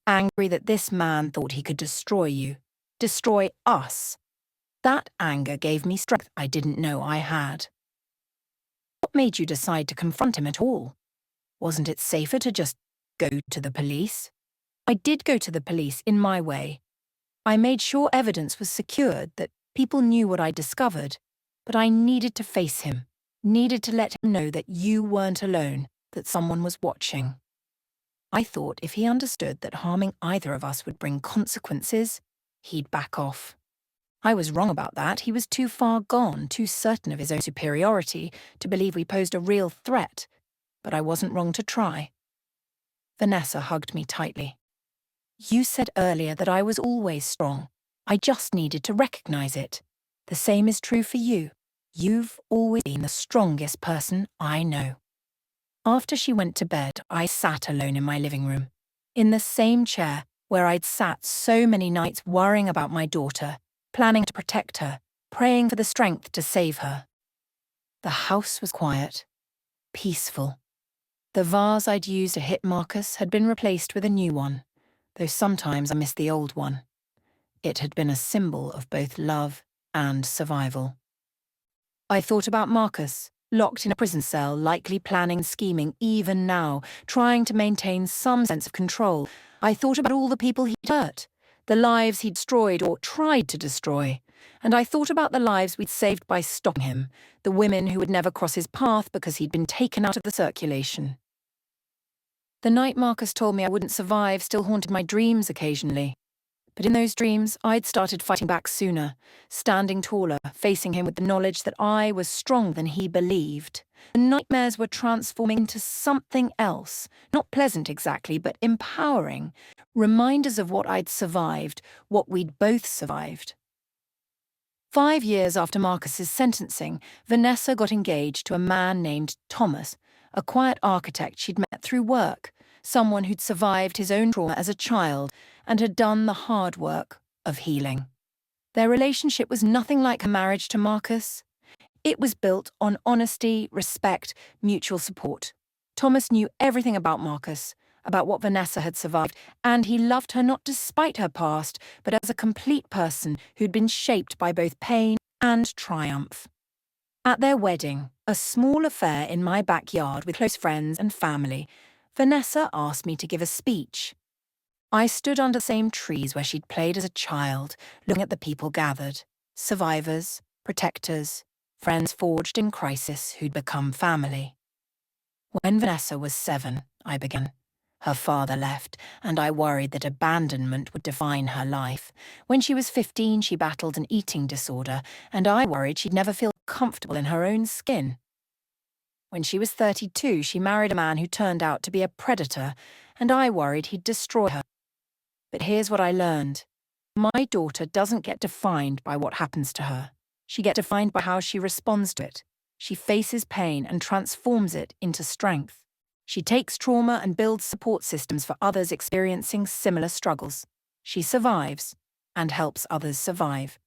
Angry that this man thought he could destroy you. Destroy us. That anger gave me strength I didn't know I had. "What made you decide to confront him at all? Wasn't it safer to just go to the police?" "I did go to the police in my way. I made sure evidence was secured, that people knew what I'd discovered. But I needed to face him, needed to let him know that you weren't alone, that someone was watching. I thought if he understood that harming either of us would bring consequences, he'd back off. I was wrong about that. He was too far gone, too certain of his own superiority, to believe we posed a real threat. But I wasn't wrong to try." Vanessa hugged me tightly. "You said earlier that I was always strong. I just needed to recognize it. The same is true for you. You've always been the strongest person I know." After she went to bed, I sat alone in my living room, in the same chair where I'd sat so many nights worrying about my daughter, planning to protect her, praying for the strength to save her. The house was quiet, peaceful. The vase I'd used to hit Marcus had been replaced with a new one, though sometimes I missed the old one. It had been a symbol of both love and survival. I thought about Marcus, locked in a prison cell, likely planning and scheming even now, trying to maintain some sense of control. I thought about all the people he'd hurt, the lives he'd destroyed or tried to destroy. And I thought about the lives we'd saved by stopping him, the women who would never cross his path because he'd been taken out of the circulation. The night Marcus told me I wouldn't survive still haunted my dreams occasionally. But in those dreams, I'd started fighting back sooner, standing taller, facing him with the knowledge that I was stronger than he believed. The nightmares were transforming into something else, not pleasant exactly, but empowering. Reminders of what I'd survived, what we'd both survived. 5 years after Marcus's sentencing, Vanessa got engaged to a man named Thomas, a quiet architect she'd met through work, someone who'd survived his own trauma as a child and had done the hard work of healing. Their relationship was nothing like her marriage to Marcus. It was built on honesty, respect, mutual support. Thomas knew everything about Marcus, about what Vanessa had survived, and he loved her not despite her past, but as a complete person who'd been shaped by both pain and triumph. At their wedding, a small affair in my backyard with close friends and family, Vanessa asked me to give a speech. I stood under the same trees where she'd played as a child, looking at the people gathered. Survivors, protectors, friends forged in crisis who'd become family. When Vanessa was 7, I began. Her father left, and I worried that abandonment would define her life. When she was 15, she battled an eating disorder, and I worried she'd never feel comfortable in her own skin. When she was 32, she married a man who turned out to be a predator, and I worried he'd destroy her. But here's what I learned. My daughter doesn't get defined by what happens to her. She gets defined by how she responds to it. She faces pain and transforms it into strength. She takes trauma and builds support systems for others experiencing similar struggles. She survives and helps others survive.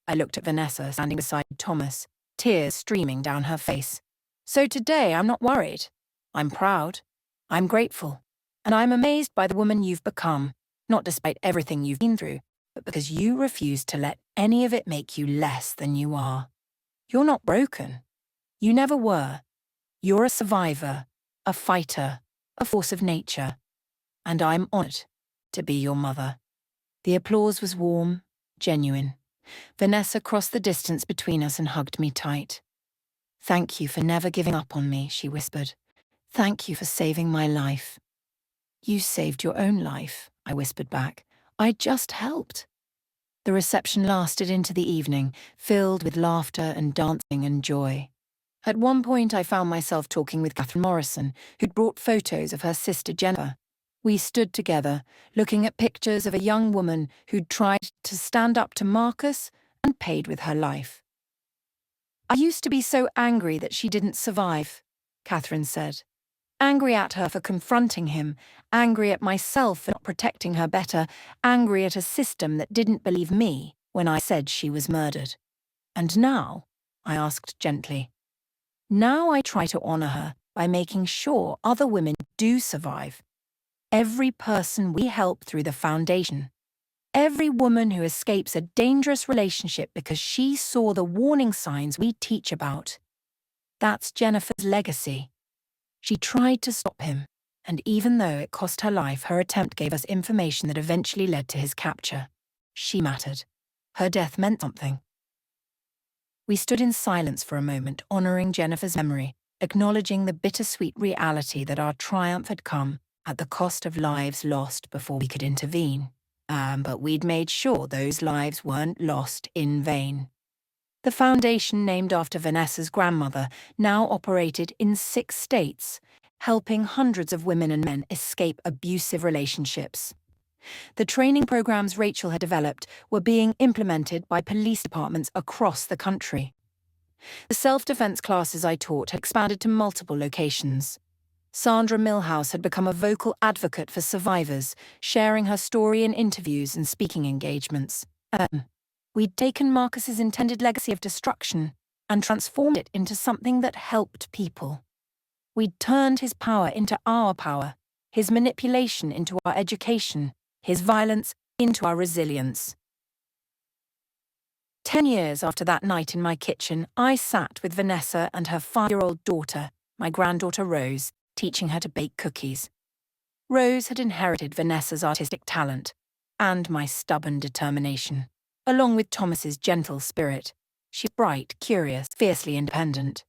I looked at Vanessa standing beside Thomas, tears streaming down her face. So today I'm not worried. I'm proud. I'm grateful. And I'm amazed by the woman you've become, not despite everything you've been through, but because you refuse to let any of it make you less than you are. You're not broken. You never were. You're a survivor, a fighter, a force of nature. And I'm honored to be your mother. The applause was warm, genuine. Vanessa crossed the distance between us and hugged me tight. Thank you for never giving up on me, she whispered. Thank you for saving my life. You saved your own life, I whispered back. I just helped. The reception lasted into the evening, filled with laughter and dancing and joy. At one point I found myself talking with Catherine Morrison, who'd brought photos of her sister Jennifer. We stood together, looking at pictures of a young woman who'd tried to stand up to Marcus and paid with her life. I used to be so angry that she didn't survive, Catherine said. Angry at her for confronting him, angry at myself for not protecting her better, angry at a system that didn't believe me when I said she was murdered. And now, I asked gently, now I try to honor her by making sure other women do survive. Every person we help through the foundation. Every woman who escapes a dangerous relationship because she saw the warning signs we teach about. That's Jennifer's legacy. She tried to stop him, and even though it cost her life, her attempt gave us information that eventually led to his capture. She mattered. Her death meant something. We stood in silence for a moment, honoring Jennifer's memory, acknowledging the bittersweet reality that our triumph had come at the cost of lives lost before we could intervene. But we'd made sure those lives weren't lost in vain. The foundation, named after Vanessa's grandmother, now operated in 6 states, helping hundreds of women and men escape abusive relationships. The training programs Rachel had developed were being implemented by police departments across the country. The self-defense classes I taught had expanded to multiple locations. Sandra Milhouse had become a vocal advocate for survivors, sharing her story in interviews and speaking engagements. We'd taken Marcus's intended legacy of destruction and transformed it into something that helped people. We'd turned his power into our power, his manipulation into our education, his violence into our resilience. 10 years after that night in my kitchen, I sat with Vanessa and her 5-year-old daughter, my granddaughter Rose, teaching her to bake cookies. Rose had inherited Vanessa's artistic talent and my stubborn determination. Along with Thomas's gentle spirit. She's bright, curious, fiercely independent.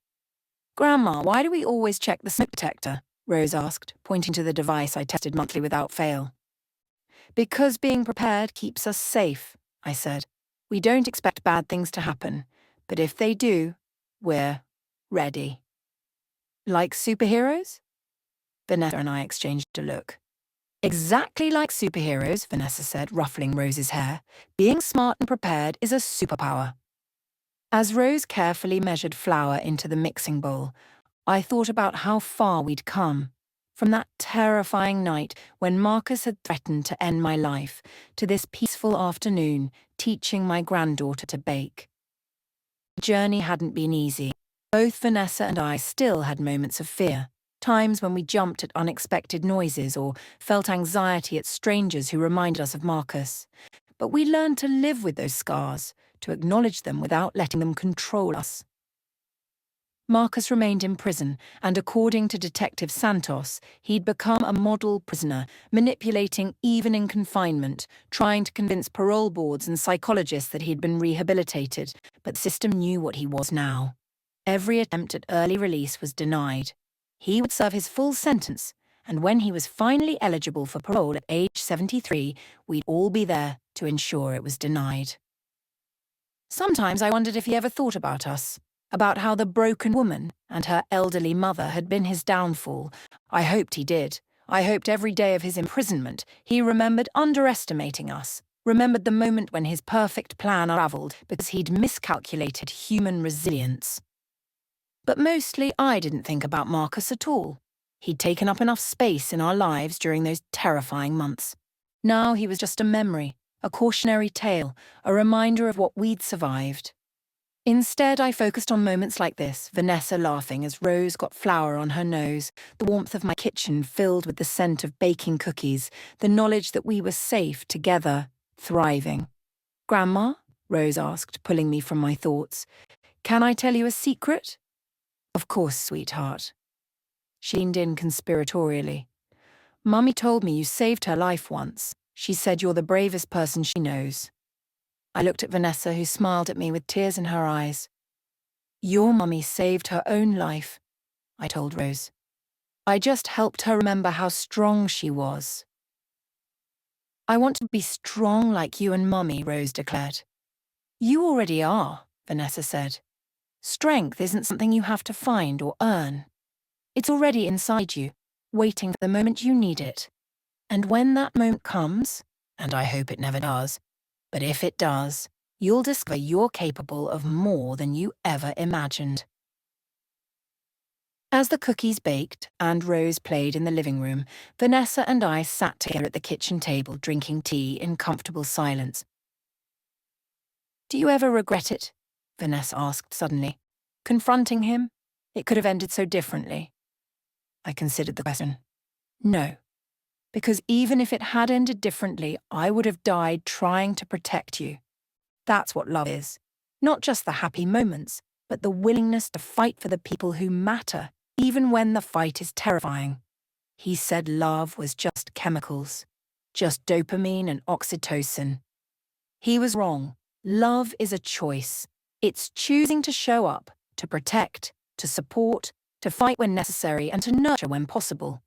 Grandma, why do we always check the smoke detector? Rose asked, pointing to the device I tested monthly without fail. Because being prepared keeps us safe, I said. We don't expect bad things to happen, but if they do, we're ready. Like superheroes? Vanessa and I exchanged a look. Exactly like superheroes, Vanessa said, ruffling Rose's hair. Being smart and prepared is a superpower. As Rose carefully measured flour into the mixing bowl, I thought about how far we'd come. From that terrifying night when Marcus had threatened to end my life, to this peaceful afternoon teaching my granddaughter to bake. The journey hadn't been easy. Both Vanessa and I still had moments of fear. Times when we jumped at unexpected noises or felt anxiety at strangers who reminded us of Marcus. But we learned to live with those scars, to acknowledge them without letting them control us. Marcus remained in prison, and according to Detective Santos, he'd become a model prisoner, manipulating even in confinement, trying to convince parole boards and psychologists that he'd been rehabilitated, but the system knew what he was now. Every attempt at early release was denied. He would serve his full sentence, and when he was finally eligible for parole at age 73, we'd all be there to ensure it was denied. Sometimes I wondered if he ever thought about us, about how the broken woman and her elderly mother had been his downfall. I hoped he did. I hoped every day of his imprisonment he remembered underestimating us, remembered the moment when his perfect plan unraveled because he'd miscalculated human resilience. But mostly I didn't think about Marcus at all. He'd taken up enough space in our lives during those terrifying months. Now he was just a memory, a cautionary tale, a reminder of what we'd survived. Instead, I focused on moments like this, Vanessa laughing as Rose got flour on her nose, the warmth of my kitchen filled with the scent of baking cookies, the knowledge that we were safe together, thriving. "Grandma?" Rose asked, pulling me from my thoughts. "Can I tell you a secret?" "Of course, sweetheart." She leaned in conspiratorially. "Mummy told me you saved her life once. She said you're the bravest person she knows." I looked at Vanessa, who smiled at me with tears in her eyes. "Your mummy saved her own life," I told Rose. "I just helped her remember how strong she was." "I want to be strong like you and Mummy," Rose declared. "You already are," Vanessa said. "Strength isn't something you have to find or earn. It's already inside you, waiting for the moment you need it. And when that moment comes, and I hope it never does, but if it does, you'll discover you're capable of more than you ever imagined." As the cookies baked and Rose played in the living room, Vanessa and I sat together at the kitchen table drinking tea in comfortable silence. "Do you ever regret it?" Vanessa asked suddenly. "Confronting him? It could have ended so differently." I considered the question. No. Because even if it had ended differently, I would have died trying to protect you. That's what love is. Not just the happy moments, but the willingness to fight for the people who matter, even when the fight is terrifying. He said love was just chemicals, just dopamine and oxytocin. He was wrong. Love is a choice. It's choosing to show up, to protect, to support, to fight when necessary, and to nurture when possible.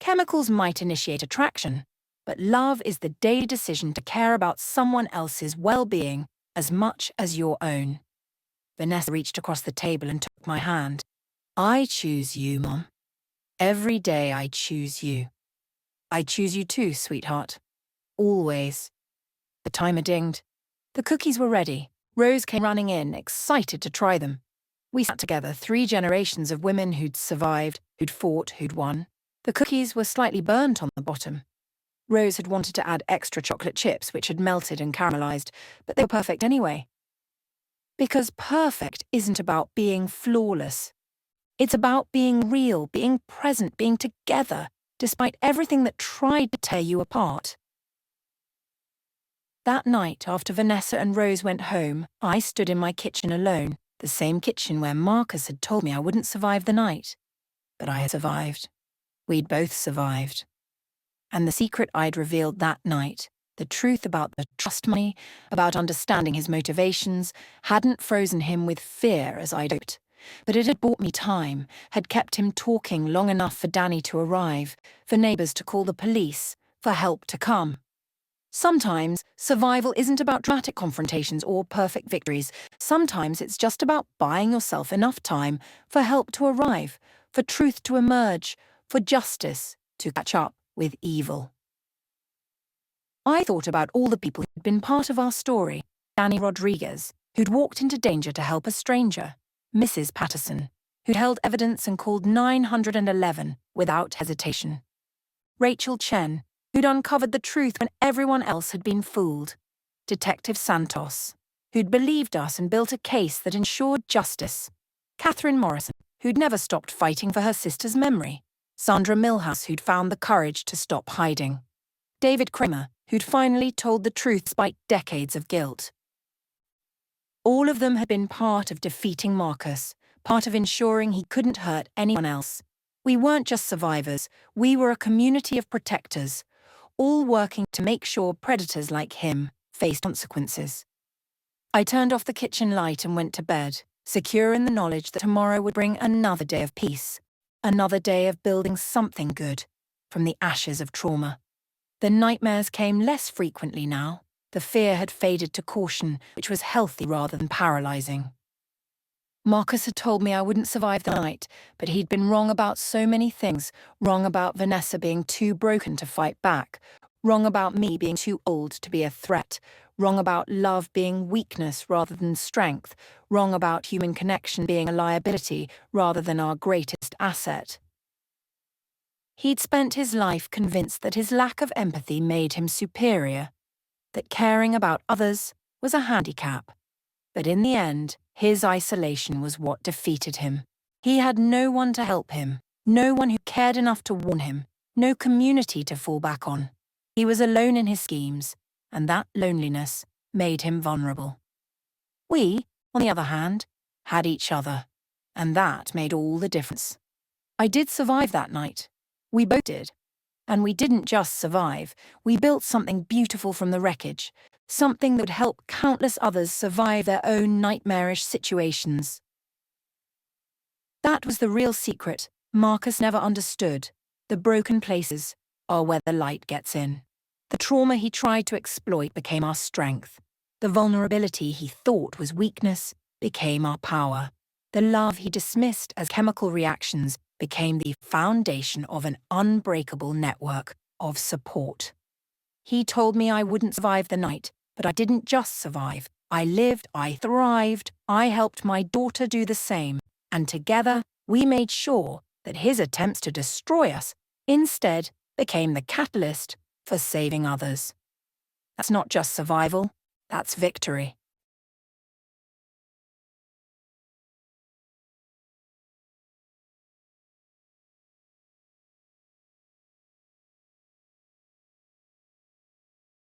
Chemicals might initiate attraction, but love is the daily decision to care about someone else's well-being as much as your own. Vanessa reached across the table and took my hand. "I choose you, Mom. Every day I choose you. I choose you too, sweetheart. Always." The timer dinged. The cookies were ready. Rose came running in, excited to try them. We sat together, 3 generations of women who'd survived, who'd fought, who'd won. The cookies were slightly burnt on the bottom. Rose had wanted to add extra chocolate chips, which had melted and caramelized, but they were perfect anyway. Because perfect isn't about being flawless. It's about being real, being present, being together, despite everything that tried to tear you apart. That night, after Vanessa and Rose went home, I stood in my kitchen alone, the same kitchen where Marcus had told me I wouldn't survive the night. But I had survived. We'd both survived. And the secret I'd revealed that night, the truth about the trust money, about understanding his motivations, hadn't frozen him with fear as I'd hoped. But it had bought me time, had kept him talking long enough for Danny to arrive, for neighbours to call the police, for help to come. Sometimes survival isn't about dramatic confrontations or perfect victories. Sometimes it's just about buying yourself enough time for help to arrive, for truth to emerge, for justice to catch up with evil. I thought about all the people who'd been part of our story. Danny Rodriguez, who'd walked into danger to help a stranger. Mrs. Patterson, who'd held evidence and called 911 without hesitation. Rachel Chen, who'd uncovered the truth when everyone else had been fooled. Detective Santos, who'd believed us and built a case that ensured justice. Catherine Morrison, who'd never stopped fighting for her sister's memory. Sandra Milhouse, who'd found the courage to stop hiding. David Kramer, who'd finally told the truth despite decades of guilt. All of them had been part of defeating Marcus, part of ensuring he couldn't hurt anyone else. We weren't just survivors, we were a community of protectors, all working to make sure predators like him faced consequences. I turned off the kitchen light and went to bed, secure in the knowledge that tomorrow would bring another day of peace, another day of building something good from the ashes of trauma. The nightmares came less frequently now. The fear had faded to caution, which was healthy rather than paralyzing. Marcus had told me I wouldn't survive the night, but he'd been wrong about so many things. Wrong about Vanessa being too broken to fight back. Wrong about me being too old to be a threat. Wrong about love being weakness rather than strength. Wrong about human connection being a liability rather than our greatest asset. He'd spent his life convinced that his lack of empathy made him superior, that caring about others was a handicap. But in the end, his isolation was what defeated him. He had no one to help him, no one who cared enough to warn him, no community to fall back on. He was alone in his schemes, and that loneliness made him vulnerable. We, on the other hand, had each other, and that made all the difference. I did survive that night. We both did. And we didn't just survive, we built something beautiful from the wreckage, something that would help countless others survive their own nightmarish situations. That was the real secret Marcus never understood. The broken places are where the light gets in. The trauma he tried to exploit became our strength. The vulnerability he thought was weakness became our power. The love he dismissed as chemical reactions became the foundation of an unbreakable network of support. He told me I wouldn't survive the night, but I didn't just survive. I lived, I thrived, I helped my daughter do the same, and together we made sure that his attempts to destroy us instead became the catalyst for saving others. That's not just survival, that's victory.